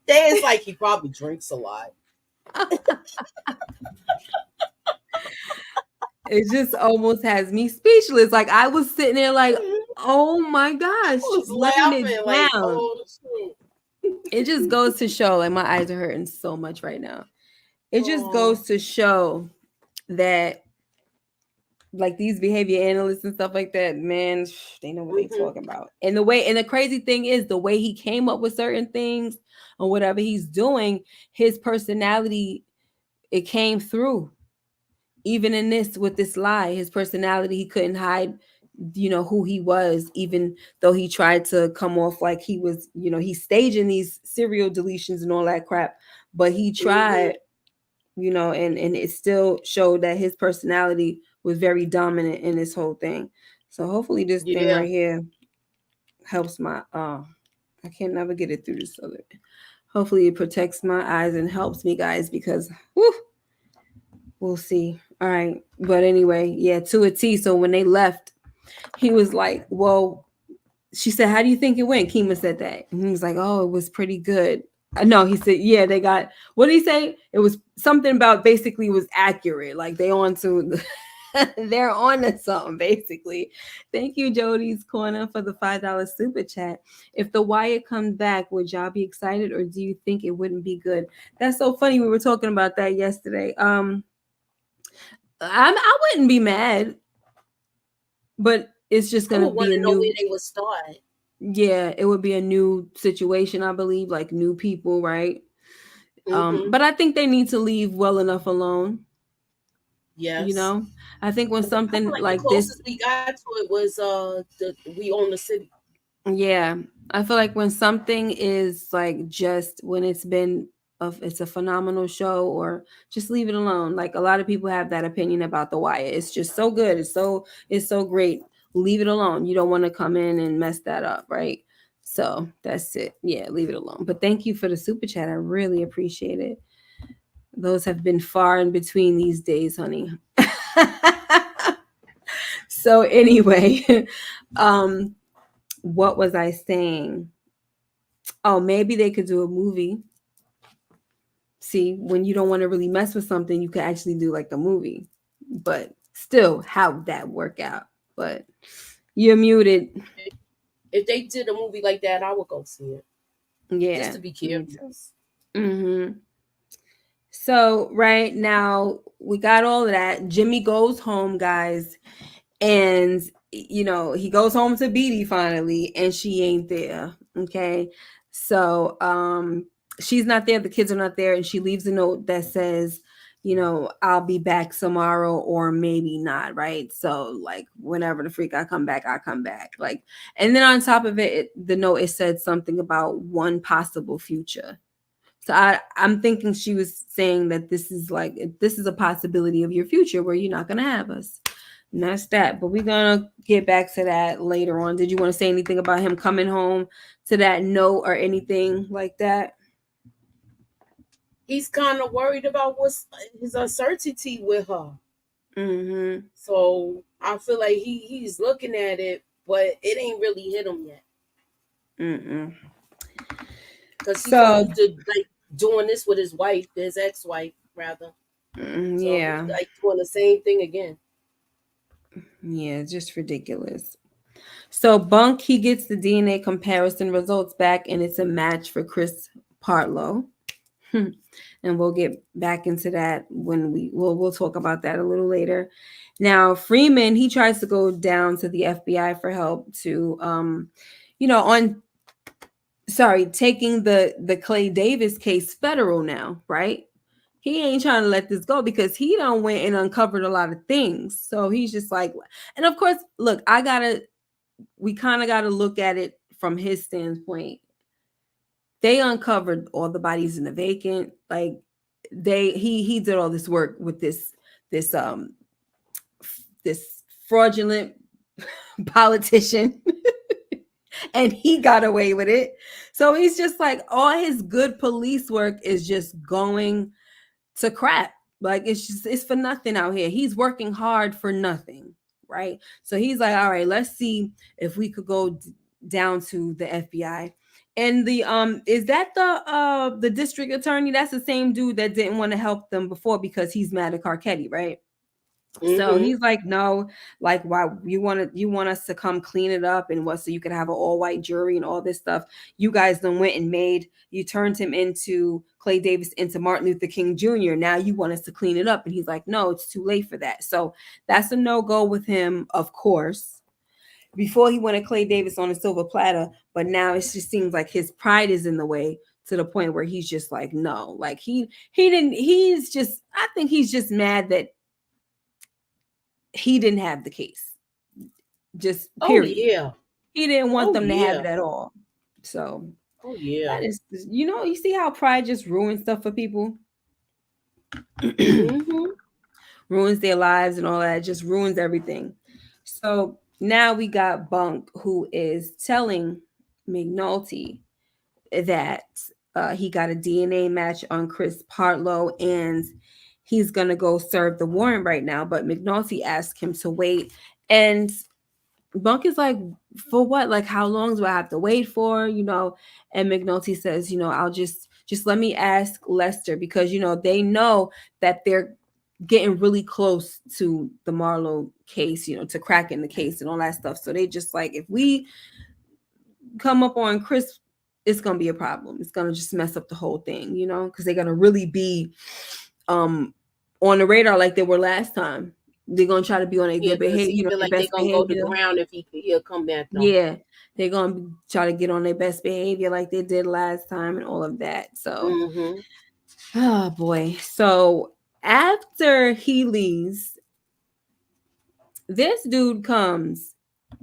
there, it's like he probably drinks a lot. It just almost has me speechless. Like, I was sitting there like, I oh my gosh, was letting it laughing like, down. oh shit. It just goes to show, like, my eyes are hurting so much right now. It just Oh. goes to show that, like, these behavior analysts and stuff like that, man, they know what they Hmm. talking about. And the crazy thing is the way he came up with certain things or whatever he's doing, his personality, it came through. Even in this, with this lie, his personality, he couldn't hide, who he was, even though he tried to come off like he was, he's staging these serial deletions and all that crap. But he Hmm. tried, and it still showed that his personality was very dominant in this whole thing. So hopefully this thing Yeah. right here helps my I can't never get it through this other. Hopefully it protects my eyes and helps me, guys, because whew, we'll see. All right. But anyway, yeah, to a T. So when they left, he was like, well, she said, how do you think it went? Kima said that. And he was like, oh, it was pretty good. No, he said, yeah, they got, what did he say? It was something about basically was accurate. Like they on to, they're on to something basically. Thank you, Jody's Corner, for the $5 super chat. If the Wire comes back, would y'all be excited or do you think it wouldn't be good? That's so funny. We were talking about that yesterday. I wouldn't be mad, but it's just I gonna would want be a to know where new, they would start. yeah, it would be a new situation, I believe, like new people, right? Hmm. But I think they need to leave well enough alone. You Yes. know, I think when Because I feel something like the like this, closest we got to it was the We Own the City. yeah, I feel like when something is like just when it's been of it's a phenomenal show, or just leave it alone. Like a lot of people have that opinion about The Wire. It's just so good. It's so great. Leave it alone. You don't want to come in and mess that up, right? So that's it. Yeah, leave it alone. But thank you for the super chat. I really appreciate it. Those have been far in between these days, honey. So anyway, um, what was I saying? Oh, maybe they could do a movie. See, when you don't want to really mess with something, you can actually do like a movie. But still, how'd that work out? But you're muted. If they did a movie like that, I would go see it just Yeah, to be me too. curious. Mm-hmm. So right now we got all of that. Jimmy goes home, guys, and he goes home to Beatty finally, and she ain't there. Okay, so she's not there. The kids are not there, and she leaves a note that says, I'll be back tomorrow or maybe not. Right. So like whenever the freak I come back, I come back. Like, and then on top of it, the note it said something about one possible future. So I'm thinking she was saying that this is a possibility of your future where you're not gonna have us. And that's that. But we're gonna get back to that later on. Did you want to say anything about him coming home to that note or anything like that? He's kind of worried about what's his uncertainty with her. Mm-hmm. So I feel like he's looking at it, but it ain't really hit him yet Mm-mm. because he's so So used to like doing this with his wife, his ex-wife rather. So he yeah. like doing the same thing again. Yeah, just ridiculous. So Bunk he gets the DNA comparison results back and it's a match for Chris Partlow. And we'll get back into that when we'll talk about that a little later. Now Freeman he tries to go down to the FBI for help to on taking the Clay Davis case federal now, right? He ain't trying to let this go because he done went and uncovered a lot of things. So he's just like, and of course, look, we kind of gotta look at it from his standpoint. They uncovered all the bodies in the vacant. Like he did all this work with this this fraudulent politician and he got away with it. So he's just like all his good police work is just going to crap. Like it's for nothing out here. He's working hard for nothing, right? So he's like, all right, let's see if we could go down to the FBI. And the is that the district attorney? That's the same dude that didn't want to help them before because he's mad at Carcetti, right? So Mm-hmm. he's like, no, like why you want us to come clean it up and what so you could have an all white jury and all this stuff. You guys then went and you turned him into Clay Davis into Martin Luther King Jr. Now you want us to clean it up. And he's like, no, it's too late for that. So that's a no-go with him, of course. Before he wanted Clay Davis on a silver platter, but now it just seems like his pride is in the way to the point where he's just like, no, like he didn't he's just I think he's just mad that he didn't have the case. Just Oh period. yeah. He didn't want Oh them to have yeah. it at all. So Oh yeah. that is, you see how pride just ruins stuff for people, Mm-hmm. ruins their lives and all that. It just ruins everything. So now we got Bunk who is telling McNulty that he got a DNA match on Chris Partlow and he's gonna go serve the warrant right now. But McNulty asked him to wait, and Bunk is like, for what? Like, how long do I have to wait for? And McNulty says, I'll just let me ask Lester because they know that they're getting really close to the Marlowe case, to cracking the case and all that stuff. So they just like, if we come up on Chris, it's gonna be a problem. It's gonna just mess up the whole thing, because they're gonna really be um on the radar like they were last time. They're gonna try to be on a Yeah, good because behavior, he feel their like they're best gonna go to behavior. ground if he'll come back though. Yeah, they're gonna try to get on their best behavior like they did last time and all of that. So, Mm-hmm. oh boy. So after he leaves, this dude comes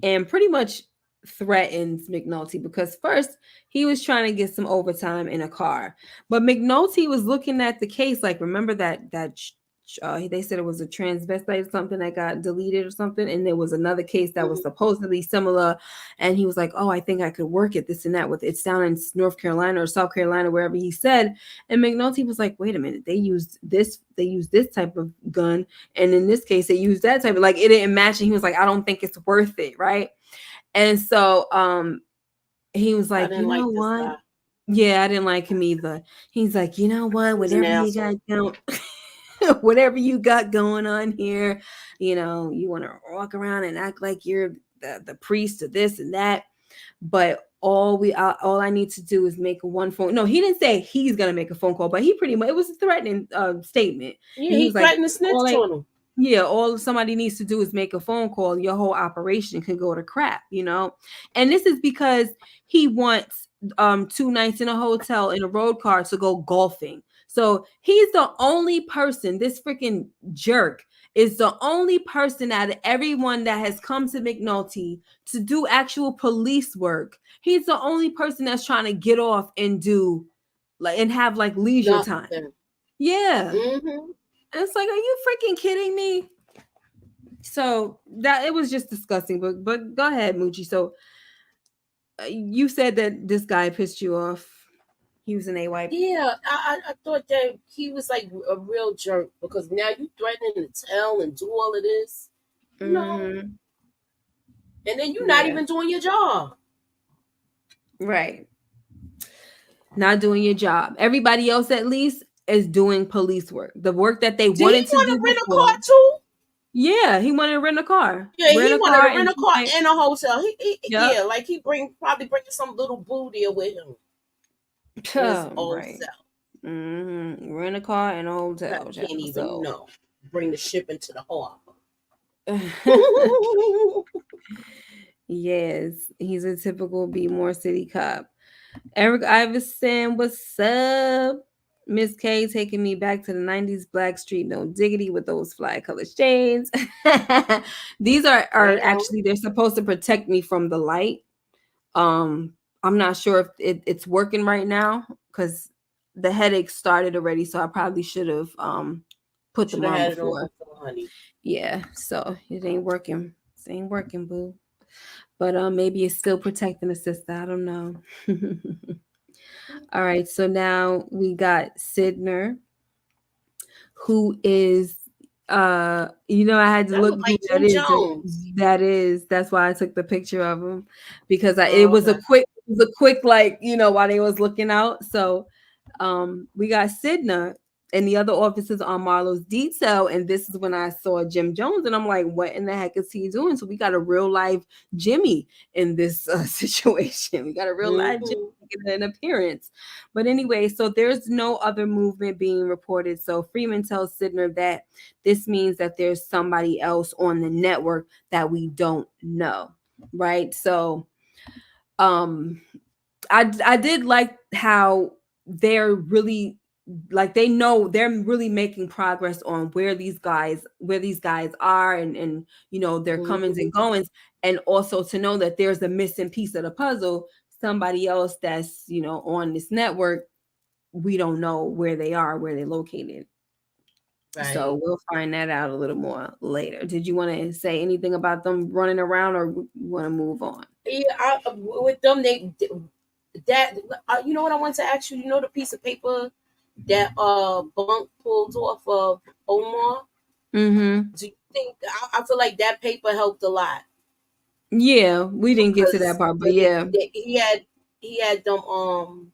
and pretty much threatens McNulty because first he was trying to get some overtime in a car, but McNulty was looking at the case like, remember they said it was a transvestite or something that got deleted or something, and there was another case that was Mm-hmm. supposedly similar, and he was like, oh, I think I could work it this and that with it's down in North Carolina or South Carolina, wherever he said. And McNulty was like, wait a minute, they used this type of gun, and in this case they used that type of, like, it didn't match, and he was like, I don't think it's worth it, right? And so he was I like, didn't you like know this what? guy. Yeah, I didn't like him either. He's like, you know what? He was an Whatever you got asshole. going, whatever you got going on here, you want to walk around and act like you're the priest of this and that. But all I need to do is make one phone. No, he didn't say he's gonna make a phone call, but he pretty much, it was a threatening statement, Yeah, and he he was like, threatened to all snitch I on him. yeah, all somebody needs to do is make a phone call. Your whole operation can go to crap. And this is because he wants 2 nights in a hotel in a road car to go golfing. So he's the only person, this freaking jerk is the only person out of everyone that has come to McNulty to do actual police work. He's the only person that's trying to get off and do like and have like leisure time. Nothing. Yeah. Hmm. And it's like, are you freaking kidding me? So that it was just disgusting. But go ahead, Moochie. So you said that this guy pissed you off. He was an a wipe. Yeah, I thought that he was like a real jerk because now you threatening to tell and do all of this, you know, Mm-hmm. and then you're not Yeah. even doing your job. Right. Not doing your job. Everybody else, at least, is doing police work. The work that they Did he wanted to want do to rent a before. car too? Yeah, he wanted to rent a car. Yeah, Rent he a wanted car to and rent a he car might. and a hotel. Yep. Yeah, like he probably bringing some little boo there with him in his old Right. self. Rent a car and a I hotel, can't child. even So know. Bring the ship into the harbor. yes, he's a typical Be More City cop. Eric Iverson, what's up? Miss K taking me back to the 90s Black Street, no diggity with those fly color shades. These are Well, actually they're supposed to protect me from the light. Um, I'm not sure if it's working right now because the headache started already, so I probably should have put should them have on had it on before. before, honey. Yeah, so it ain't working. It ain't working, boo. But maybe it's still protecting the sister. I don't know. All right, so now we got Sidner, who is I had to That look looked who like Jim Jones. that's why I took the picture of him because it Oh, was a okay. quick like while they was looking out. So we got Sidna and the other officers on Marlowe's detail, and this is when I saw Jim Jones, and I'm like, what in the heck is he doing? So we got a real life Jimmy in this situation. We got a real life Jimmy Hmm. making an appearance. But anyway, so there's no other movement being reported. So Freeman tells Sidner that this means that there's somebody else on the network that we don't know, right? So um I did like how they're really like they know they're really making progress on where these guys are and their comings Hmm. and goings, and also to know that there's a missing piece of the puzzle, somebody else that's on this network. We don't know where they are, where they're located. So Right. we'll find that out a little more later. Did you want to say anything about them running around, or you want to move on? Yeah, with them, that you know what I want to ask you. You know the piece of paper that Bunk pulled off of Omar. Mm-hmm. Do you think? I feel like that paper helped a lot Yeah, we didn't get to that because part, but yeah. he had them.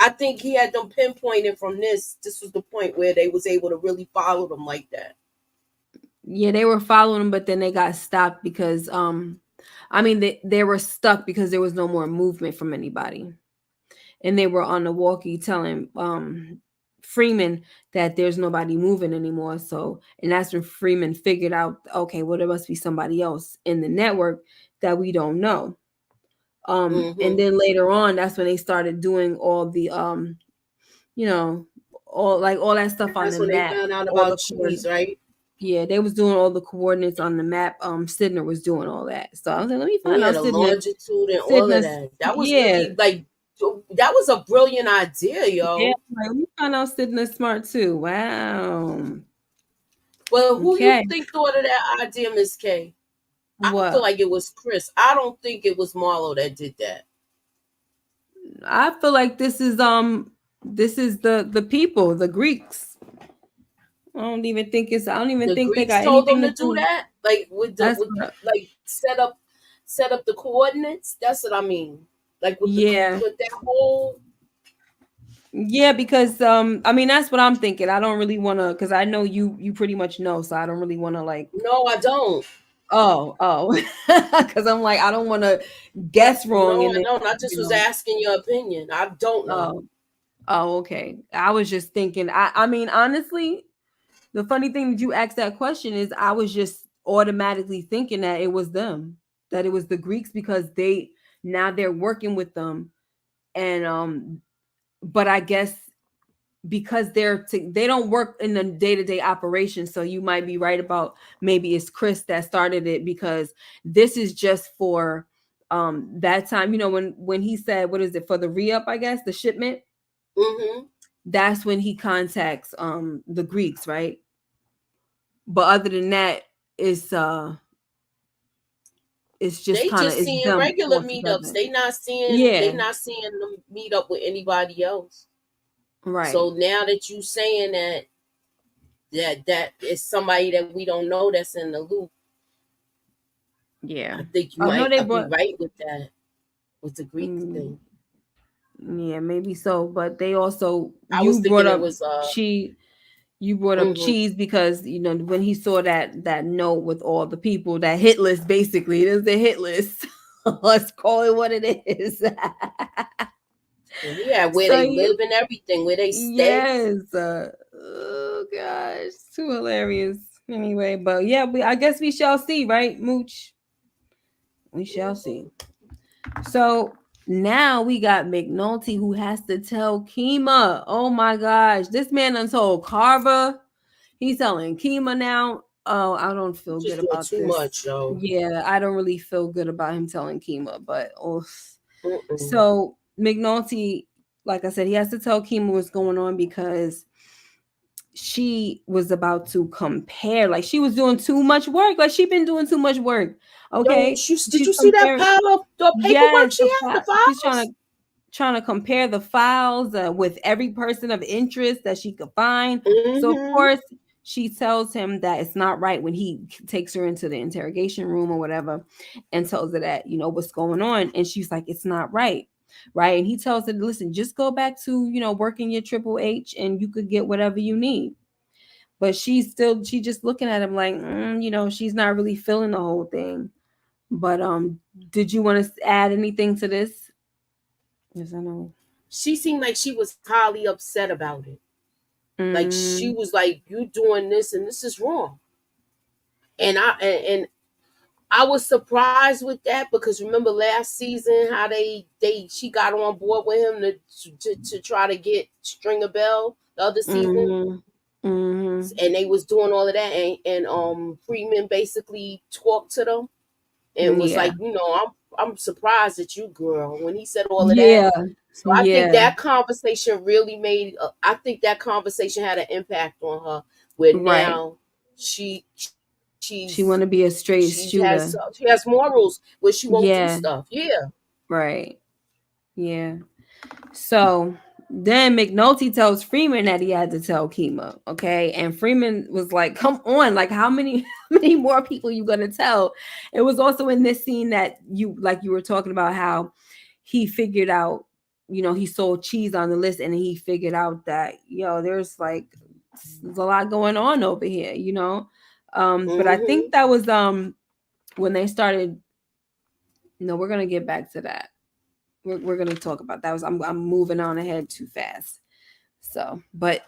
I think he had them pinpointed from this. This was the point where they was able to really follow them like that. Yeah, they were following him, but then they got stopped because I mean they were stuck because there was no more movement from anybody. And they were on the walkie telling Freeman that there's nobody moving anymore. So, and that's when Freeman figured out, okay, well, there must be somebody else in the network that we don't know. And Hmm. then later on, that's when they started doing all the you know, all that stuff on That's the when they map, found out all about the cheese, coordinates. right? Yeah, they was doing all the coordinates on the map. Sidner was doing all that. So I was like, let me find Yeah, out the longitude and all of Sidner's that. That was yeah, really like that was a brilliant idea, yeah. yo. Like, let me find out Sidner's smart too. Wow. But who you Okay. think thought of that idea, Miss K? I feel What? like it was Chris. I don't think it was Marlo that did that. I feel like this is the people, the Greeks. I don't even The think they Greeks got told them anything to to do do. that, like with the That's with what like set up the coordinates. That's what I mean. Like with the yeah. with that whole. Yeah, because I mean that's what I'm thinking. I don't really want to, because I know you pretty much know, so I don't really want to like. No, I don't. Oh, because I'm like I don't want to guess wrong No, and I then don't. I just you was know. asking your opinion. I don't know. Oh, oh, okay. I was just thinking. I mean honestly, the funny thing that you asked that question is I was just automatically thinking that it was them, that it was the Greeks because they now they're working with them and but I guess because they don't work in the day-to-day operation, so you might be right about maybe it's Chris that started it because this is just for that time, when he said what is it for the re-up, I guess the shipment, Hmm. that's when he contacts the Greeks, right? But other than that, it's it's just They kind of just it's seeing them regular all meetups. together. They not seeing. They Yeah, not seeing them meet up with anybody else. right. So now that you saying that is somebody that we don't know that's in the loop, Yeah, I think you I know might they be brought. right with that, with the Greek mm, thing. yeah, maybe so, but they also I was you brought thinking it up was cheese. You brought up hmm cheese because when he saw that note with all the people, that hit list, basically it is the hit list. Let's call it what it is. and he had where So they yeah, live and everything, where they stay. yes. Oh gosh, too hilarious. Anyway, but yeah, I guess we shall see, right, Mooch? We shall Hmm. see. So now we got McNulty who has to tell Kima. Oh my gosh, this man done told Carver. He's telling Kima now. Oh, I don't He's feel good just doing about too this. much, though. Yeah, I don't really feel good about him telling Kima, but Mm-mm. so McNulty, like I said, he has to tell Kima what's going on because she was about to compare. Like she was doing too much work. Like she been doing too much work. Yo, Okay, did she's you see that comparing. pile of the paperwork Yes, she had, the she's files? trying to compare the files with every person of interest that she could find. So of Mm-hmm. course she tells him that it's not right when he takes her into the interrogation room or whatever and tells her that what's going on, and she's like it's not right, right? And he tells her, listen, just go back to working your Triple H and you could get whatever you need. But she just looking at him like she's not really feeling the whole thing. But did you want to add anything to this? Yes, I know. She seemed like she was highly upset about it. Like she Mm, was like, "You doing this and this is wrong." And I was surprised with that because remember last season how they she got on board with him to try to get Stringer Bell the other season, mhm, mhm. and they was doing all of that, and Freeman basically talked to them and was Yeah. like, I'm surprised at you, girl, when he said all of that. Yeah. So I think Yeah. that conversation really made. I think that conversation had an impact on her, where Right. now she's She want to be a straight shooter. she has morals where she won't do Yeah. stuff. Yeah. Right. Yeah. So then McNulty tells Freeman that he had to tell Kima. Okay. And Freeman was like, come on, like how many how many more people you gonna tell? It was also in this scene that you were talking about how he figured out, he sold cheese on the list and he figured out that there's like there's a lot going on over here. But I think Hmm. that was when they started. No, we're gonna get back to that. We're gonna talk about that. I'm moving on ahead too fast. So, but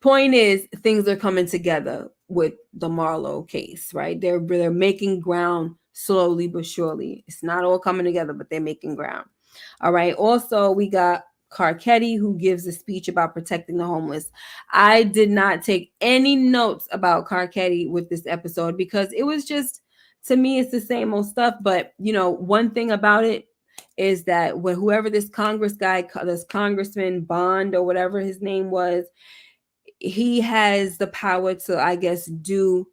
point is, things are coming together with the Marlowe case, right? They're making ground slowly but surely. It's not all coming together, but they're making ground. All right. Also, we got Carcetti who gives a speech about protecting the homeless. I did not take any notes about Carcetti with this episode because it was just, to me it's the same old stuff. But one thing about it is that when whoever this this Congressman Bond or whatever his name was, he has the power to, I guess, do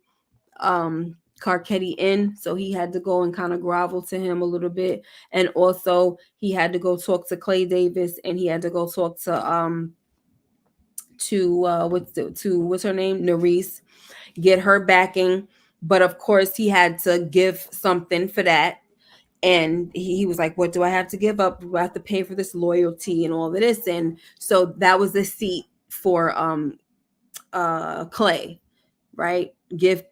Carcetti in. So he had to go and kind of grovel to him a little bit. And also he had to go talk to Clay Davis and he had to go talk to what's her name? Nerese, get her backing. But of course he had to give something for that. And he was like, what do I have to give up? Do I have to pay for this loyalty and all of this? And so that was the seat for Clay, right? Give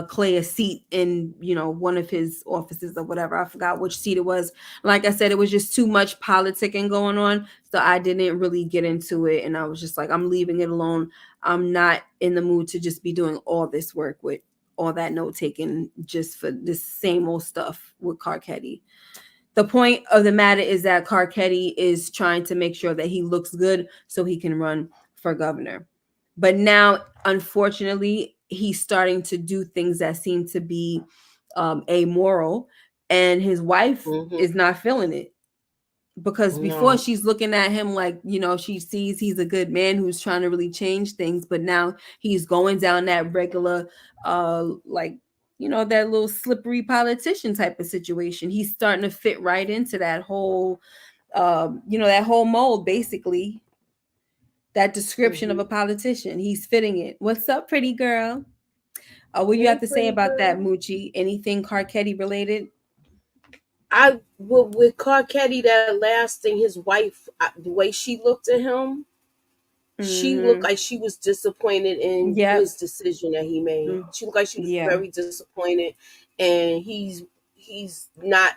Clay a seat in, one of his offices or whatever. I forgot which seat it was. Like I said, it was just too much politicking going on, so I didn't really get into it, and I was just like, I'm leaving it alone. I'm not in the mood to just be doing all this work with all that note taking just for this same old stuff with Carcetti. The point of the matter is that Carcetti is trying to make sure that he looks good so he can run for governor. But now, unfortunately, he's starting to do things that seem to be amoral, and his wife Mm-hmm. is not feeling it, because before No. she's looking at him like, she sees he's a good man who's trying to really change things, but now he's going down that regular like, that little slippery politician type of situation. He's starting to fit right into that whole that whole mold, basically, that description of Mm-hmm. a politician. He's fitting it. What's up, pretty girl? What do you Hey, have to say pretty about that, girl. Moochie? Anything Carcetti related? I with Carcetti, that last thing, his wife, the way she looked at him, she looked Mm-hmm. like she was disappointed in Yep. his decision that he made. Mm. She looked like she was Yeah. very disappointed, and he's not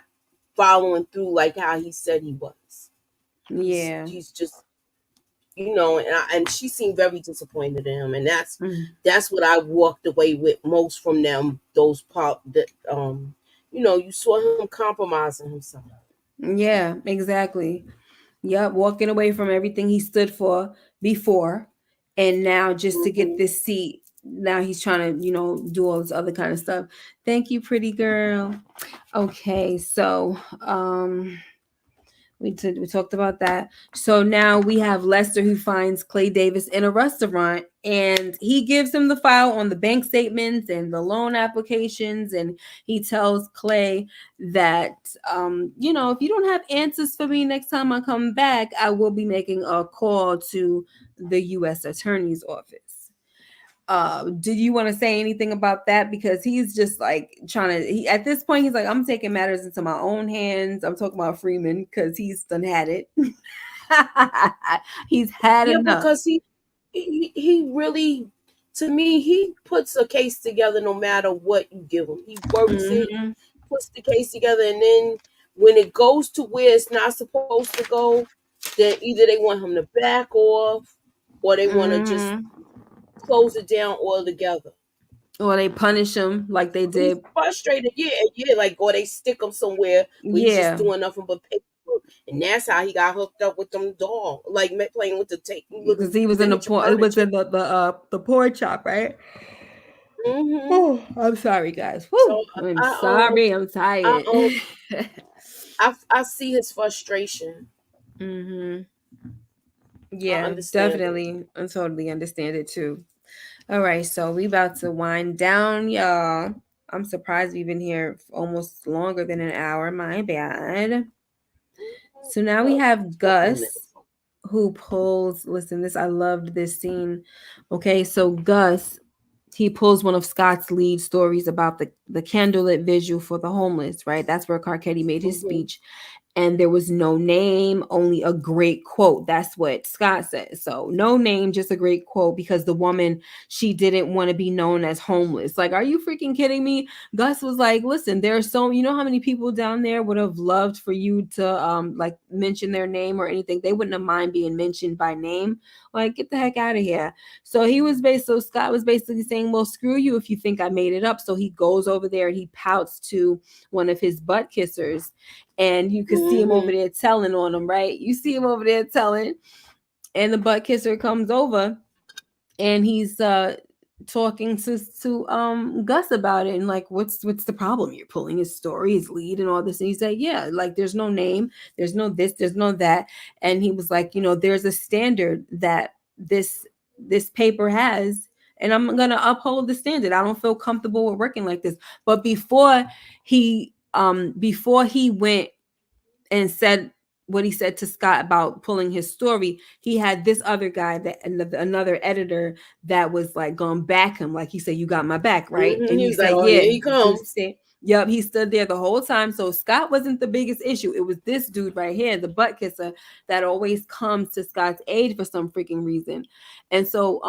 following through like how he said he was. Yeah. He's just, and she seemed very disappointed in him, and Mm. that's what I walked away with most from them. Those part that you saw him compromising himself. Yeah, exactly. Yep, walking away from everything he stood for before, and now just to get Hmm. this seat, now he's trying to, do all this other kind of stuff. Thank you, pretty girl. Okay, so we talked about that. So now we have Lester, who finds Clay Davis in a restaurant, and he gives him the file on the bank statements and the loan applications, and he tells Clay that if you don't have answers for me next time I come back, I will be making a call to the U.S. Attorney's Office. Did you want to say anything about that? Because he's just like trying to, at this point, he's like, I'm taking matters into my own hands. I'm talking about Freeman because he's done had it. He's had Yeah, enough. because he really, to me, he puts a case together no matter what you give him. He works it, Hmm. puts the case together, and then when it goes to where it's not supposed to go, then either they want him to back off or they want to just Hmm. close it down altogether. Or they punish him like they He's did. frustrated, yeah, yeah, like, or they stick him somewhere where he's just Yeah, doing nothing but paperwork, and that's how he got hooked up with them dog, like playing with the little because he was in the miniature poor. It was furniture. in the porn shop, right? Hmm. Oh, I'm sorry, guys. So Whew, I'm I um sorry. I'm I tired. I see his frustration. Hmm. I Yeah, understand it. definitely. I totally understand it too. All right, so we about to wind down, y'all. I'm surprised we've been here almost longer than an hour. My bad. So now we Just have a couple of Gus, minutes. who pulls. Listen, I loved this scene. Okay, so Gus, he pulls one of Scott's lead stories about the candlelit vigil for the homeless. Right, that's where Carcetti made his Hmm. speech, and there was no name, only a great quote. That's what Scott says. So no name, just a great quote, because the woman, she didn't want to be known as homeless. Like, are you freaking kidding me? Gus was like, listen, there's so, how many people down there would have loved for you to like mention their name or anything. They wouldn't have mind being mentioned by name. Like, get the heck out of here. So so Scott was basically saying, well, screw you if you think I made it up. So he goes over there and he pouts to one of his butt kissers, and you could see him over Hmm. there telling on him, right? You see him over there telling, and the butt kisser comes over, and he's talking to Gus about it, and like, what's the problem? You're pulling his story, his lead, and all this. And he said, yeah, like, there's no name, there's no this, there's no that. And he was like, there's a standard that this paper has, and I'm gonna uphold the standard. I don't feel comfortable with working like this. But before he went and said what he said to Scott about pulling his story, he had this other guy, that another editor, that was like going back him, like he said, "You got my back, right?" Hmm. And He he was like, said, "Oh, "Yeah, here he comes." just say." Yep, he stood there the whole time. So Scott wasn't the biggest issue. It was this dude right here, the butt kisser, that always comes to Scott's aid for some freaking reason. And so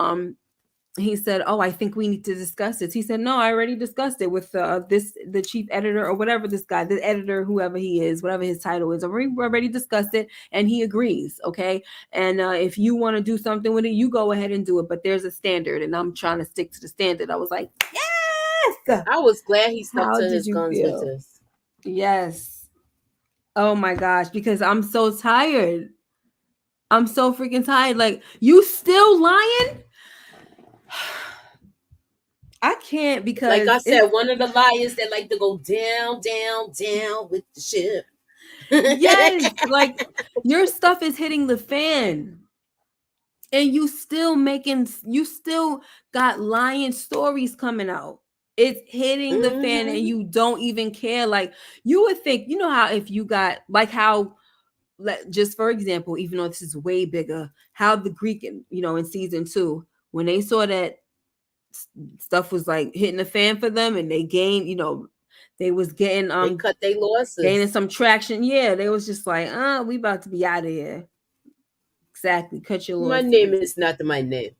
he said, "Oh, I think we need to discuss this." He said, "No, I already discussed it with the chief editor or whatever this guy, the editor, whoever he is, whatever his title is. Already discussed it, and he agrees. Okay, and if you want to do something with it, you go ahead and do it. But there's a standard, and I'm trying to stick to the standard." I was like, "Yes." I was glad he stuck How to did his you guns with feel? this. Yes. Oh my gosh, because I'm so tired. I'm so freaking tired. Like, you still lying? I can't Like because I it's said, one of the liars that like to go down, down, down with the ship. yes, like your stuff is hitting the fan and you still got lying stories coming out. It's hitting the fan and Hmm. you don't even care. Like, you would think, you know how if you got like how just for example, even though this is way bigger, how the Greek in season 2, when they saw that stuff was like hitting the fan for them and they gained, they was getting They cut their gaining losses. some traction. Yeah, they was just like, we about to be out of here. Exactly. Cut your My name losses. is not my name.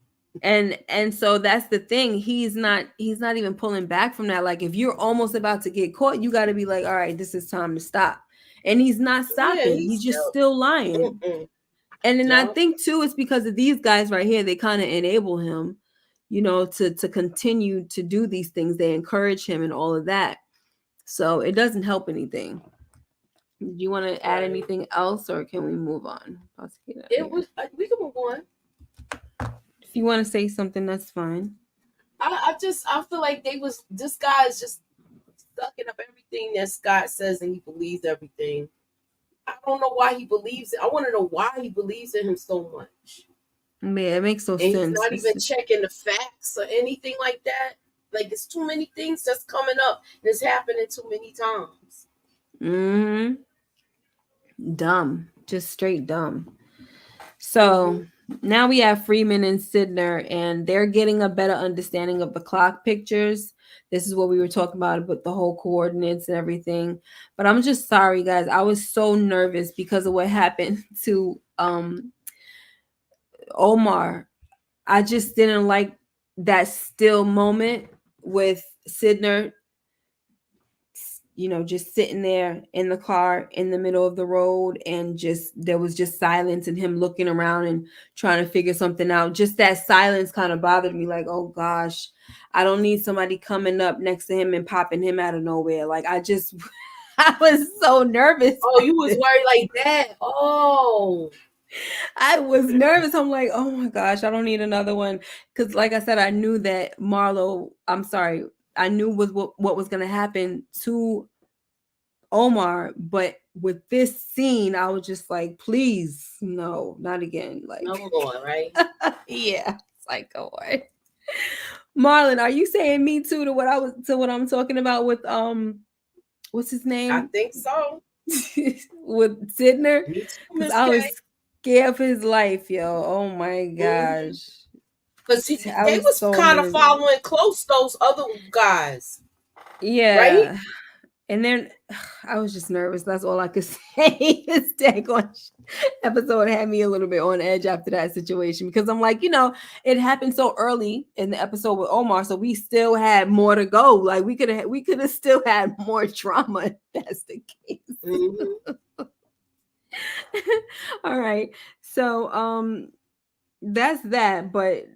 And so that's the thing. He's not even pulling back from that. Like, if you're almost about to get caught, you got to be like, all right, this is time to stop. And he's not Yeah, stopping. he's He's just still. still lying. Mm-mm. And then I Yup. think too, it's because of these guys right here. They kind of enable him, to continue to do these things. They encourage him and all of that. So it doesn't help anything. Do you want to add Right. anything else, or can we move on? It was. We can move on. If you want to say something, that's fine. I feel like they was. This guy is just sucking up everything that Scott says, and he believes everything. I don't know why he believes it. I want to know why he believes in him so much. Yeah, it makes no And he's sense. not even checking the facts or anything like that. Like it's too many things that's coming up and it's happening too many times. Mm-hmm. Dumb, just straight dumb. So Hmm. now we have Freeman and Sidner, and they're getting a better understanding of the clock pictures. This is what we were talking about with the whole coordinates and everything. But I'm just sorry, guys. I was so nervous because of what happened to Omar. I just didn't like that still moment with Sidner, just sitting there in the car in the middle of the road, and just there was just silence and him looking around and trying to figure something out. Just that silence kind of bothered me. Like, oh gosh, I don't need somebody coming up next to him and popping him out of nowhere. Like, I just, I was so nervous. Oh, you was worried like that. Oh. I was nervous. I'm like, oh my gosh, I don't need another one. Because, like I said, I knew that Marlo, I'm sorry, I knew was what was going to happen to Omar. But with this scene, I was just like, please, no, not again. Like, No going, right? yeah, it's like, go away. Marlon, are you saying me too to what I'm talking about with what's his I name? think so. With Sidner? Me too, Because Miss I was K. scared for his life, yo. Oh my Hmm. gosh. Because I they was was so kind of nervous. following close those other guys, right? Yeah. And then I was just nervous. That's all I could say. This daggone episode had me a little bit on edge after that situation, because I'm like, it happened so early in the episode with Omar, so we still had more to go. Like, we could have still had more drama if that's the case. Hmm. All right. So that's that. But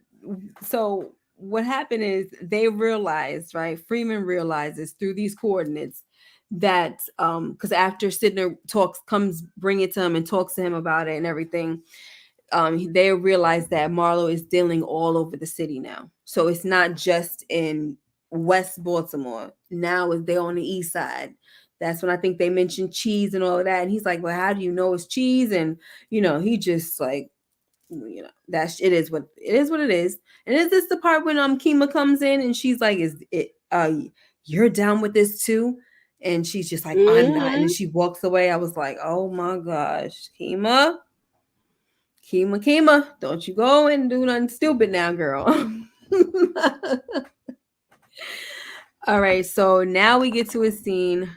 so what happened is they realized, right? Freeman realizes through these coordinates that because after Sidner comes bring it to him and talks to him about it and everything, they realize that Marlo is dealing all over the city now. So it's not just in West Baltimore. Now they're on the east side. That's when I think they mentioned cheese and all of that. And he's like, well, how do you know it's cheese? And he just like, that's what it is. And is this the part when Kima comes in and she's like, is it you're down with this too? And she's just like, I'm not. And then Hmm. she walks away. I was like, oh my gosh, Kima, don't you go and do nothing stupid now, girl. All right, so now we get to a scene.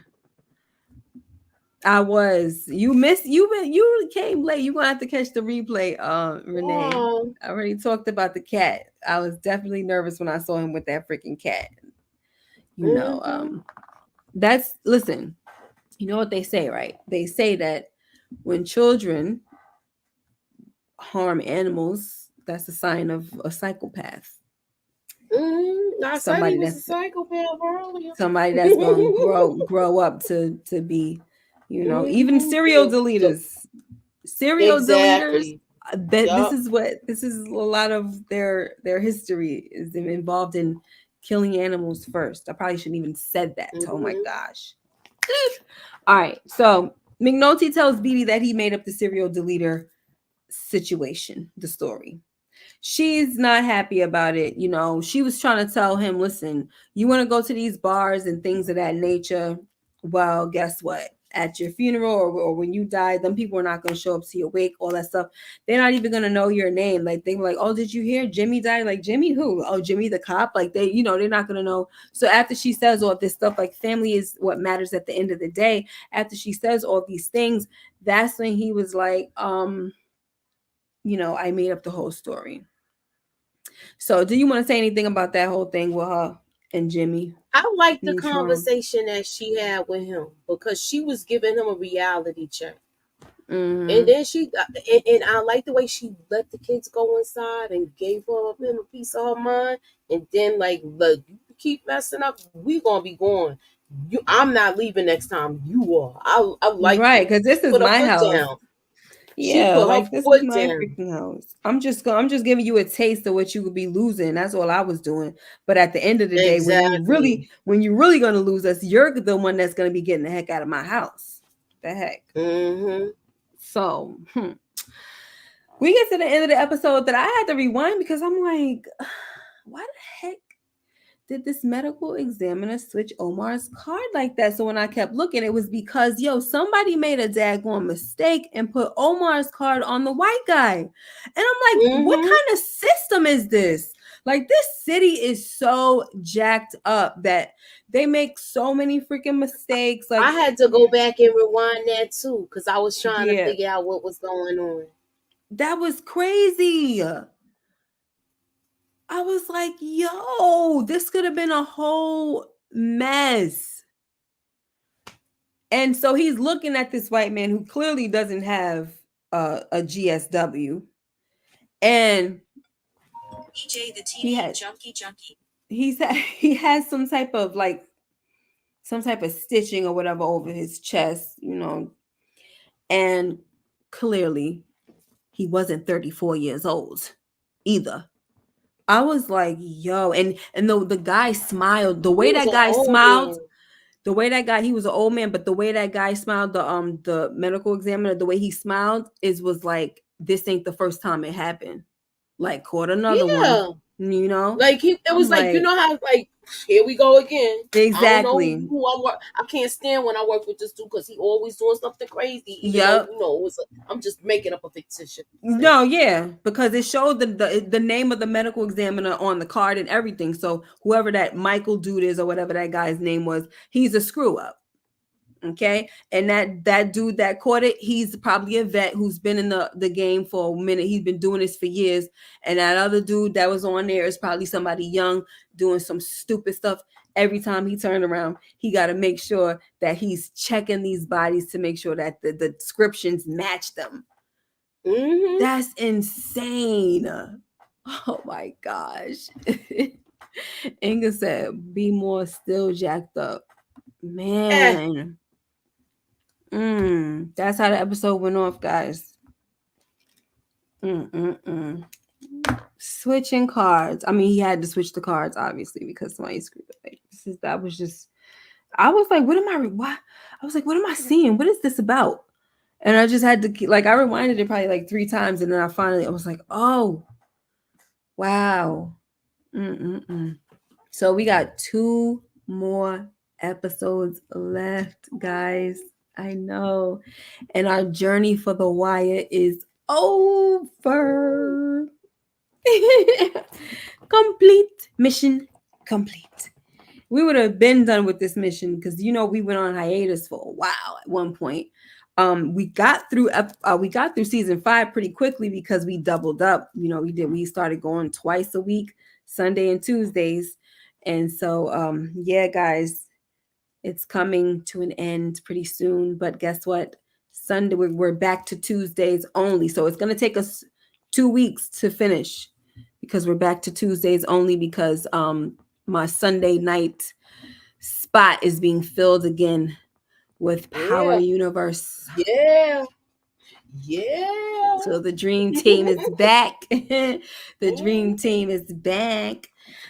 I was you missed you came late. You gonna have to catch the replay, Renee. Oh. I already talked about the cat. I was definitely nervous when I saw him with that freaking cat. You know, Mm-hmm. that's listen. You know what they say, right? They say that when children harm animals, that's a sign of a psychopath. Mm-hmm. I said he Somebody was a that's psychopath earlier. somebody that's gonna grow up to be, even Mm-hmm. serial Yeah. So deleters. Serial deleters. exactly. That Yup. this is a lot of their history is involved in killing animals first. I probably shouldn't even said that. Oh my Mm-hmm. gosh. All right. So McNulty tells Beatty that he made up the serial deleter situation, the story. She's not happy about it. She was trying to tell him, listen, you want to go to these bars and things of that nature. Well, guess what? At your funeral or when you die, them people are not going to show up to your wake, all that stuff. They're not even going to know your name. Like, they were like, oh, did you hear Jimmy died? Like, Jimmy who? Oh, Jimmy the cop? Like, they're not going to know. So after she says all this stuff, like, family is what matters at the end of the day. After she says all these things, that's when he was like, I made up the whole story. So, do you want to say anything about that whole thing with her and Jimmy I like the Neutron? conversation that she had with him because she was giving him a reality check. And Mm-hmm. then and I like the way she let the kids go inside and gave him a piece of her mind. And then, like, look, you keep messing up, we gonna be going. I'm not leaving next time. You are. I like Right, this. because this She is put her my foot house. down. She Yeah, put her like this is foot my down. freaking house. I'm just giving you a taste of what you could be losing. That's all I was doing. But at the end of the day, Exactly. when you're really gonna lose us, you're the one that's gonna be getting the heck out of my house. The heck. Mm-hmm. So we get to the end of the episode that I had to rewind because I'm like, why the heck did this medical examiner switch Omar's card like that? So when I kept looking, it was because somebody made a daggone mistake and put Omar's card on the white guy. And I'm like, what Mm-hmm. kind of system is this? Like, this city is so jacked up that they make so many freaking mistakes. I Like, had to go back and rewind that too because I was trying to yeah, figure out what was going on. that was crazy. I was like, yo, this could have been a whole mess. And so he's looking at this white man who clearly doesn't have a GSW, and DJ the he TV had junkie. he has some type of stitching or whatever over his chest, and clearly he wasn't 34 years old either. I was like, yo, and the guy smiled. The He way was that an guy old smiled, man. the way that guy, he was an old man, but the way that guy smiled, the medical examiner, the way he smiled was like, this ain't the first time it happened. Like, caught another one, Yeah. you know? Like it was I'm like, you like, know how, like, here we go again. I don't know exactly. who I work. I can't stand when I work with this dude because he always doing something crazy. Even though Yep. I'm just making up a fictitious thing. No, yeah, because it showed the name of the medical examiner on the card and everything. So whoever that Michael dude is or whatever that guy's name was, he's a screw up. Okay, and that dude that caught it, he's probably a vet who's been in the game for a minute. He's been doing this for years. And that other dude that was on there is probably somebody young doing some stupid stuff. Every time he turned around, he got to make sure that he's checking these bodies to make sure that the descriptions match them. Mm-hmm. That's insane. Oh my gosh. Inga said, be more still jacked up. Eh. Man. That's how the episode went off, guys. Mm-mm-mm. Switching cards. I mean, he had to switch the cards, obviously, because somebody screwed up. Like, that was just. I was like, what am I? What? I was like, what am I seeing? What is this about? And I just had to like, I rewinded it probably like 3 times, and then I was like, oh, wow. Mm-mm-mm. So we got 2 more episodes left, guys. I know. And our journey for the wire is over. Complete. Mission complete. we would have been done with this mission because we went on hiatus for a while at one point. We got through season 5 pretty quickly because we doubled up. We started going twice a week, Sunday and Tuesdays. And so yeah, guys, it's coming to an end pretty soon. But guess what? Sunday, we're back to Tuesdays only. So it's going to take us 2 weeks to finish because we're back to Tuesdays only because my Sunday night spot is being filled again with Power Yeah, Universe. yeah, yeah. So the dream team is back. The dream team is back.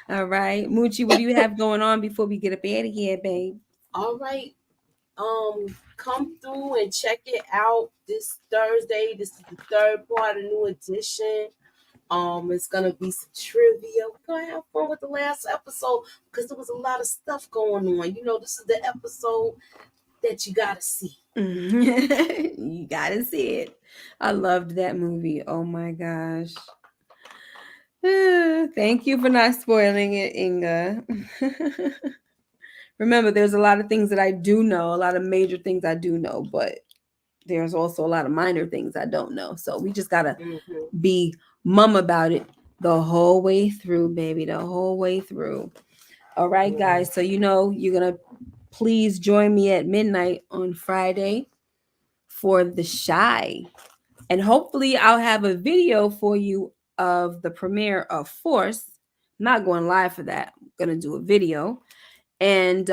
All right. Moochie, what do you have going on before we get up out of here, babe? All right. Come through and check it out this Thursday. This is the third part of new edition. It's gonna be some trivia. We're gonna have fun with the last episode because there was a lot of stuff going on. This is the episode that you gotta see. You gotta see it. I loved that movie. Oh my gosh. Thank you for not spoiling it, Inga. Remember, there's a lot of things that I do know, a lot of major things I do know, but there's also a lot of minor things I don't know. So we just gotta Mm-hmm. be mum about it the whole way through, baby, the whole way through. All right, Yeah. guys. So you're gonna please join me at midnight on Friday for the Shy. And hopefully I'll have a video for you of the premiere of Force. I'm not going live for that. I'm gonna do a video. And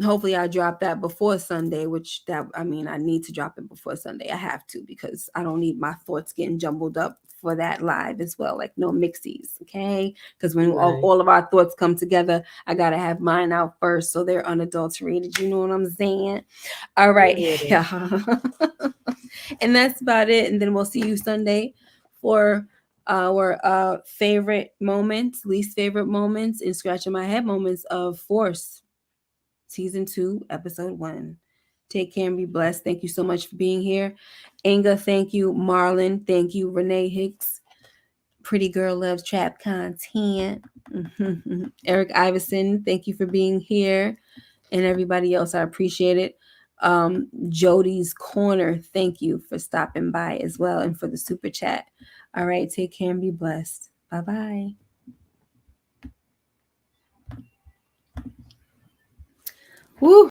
hopefully I'll drop that before Sunday, which that I mean I need to drop it before Sunday. I have to because I don't need my thoughts getting jumbled up for that live as well. Like no mixies, okay? Because when Right. all of our thoughts come together, I gotta have mine out first so they're unadulterated. You know what I'm saying? All We right. hear that. Yeah. And that's about it. And then we'll see you Sunday for our favorite moments, least favorite moments, and scratching my head moments of Force, season 2, episode 1. Take care and be blessed. Thank you so much for being here. Inga, thank you. Marlon, thank you. Renee Hicks, Pretty Girl Loves Trap Content. Eric Iverson, thank you for being here. And everybody else, I appreciate it. Jody's Corner, thank you for stopping by as well and for the super chat. All right, take care and be blessed. Bye bye. Woo.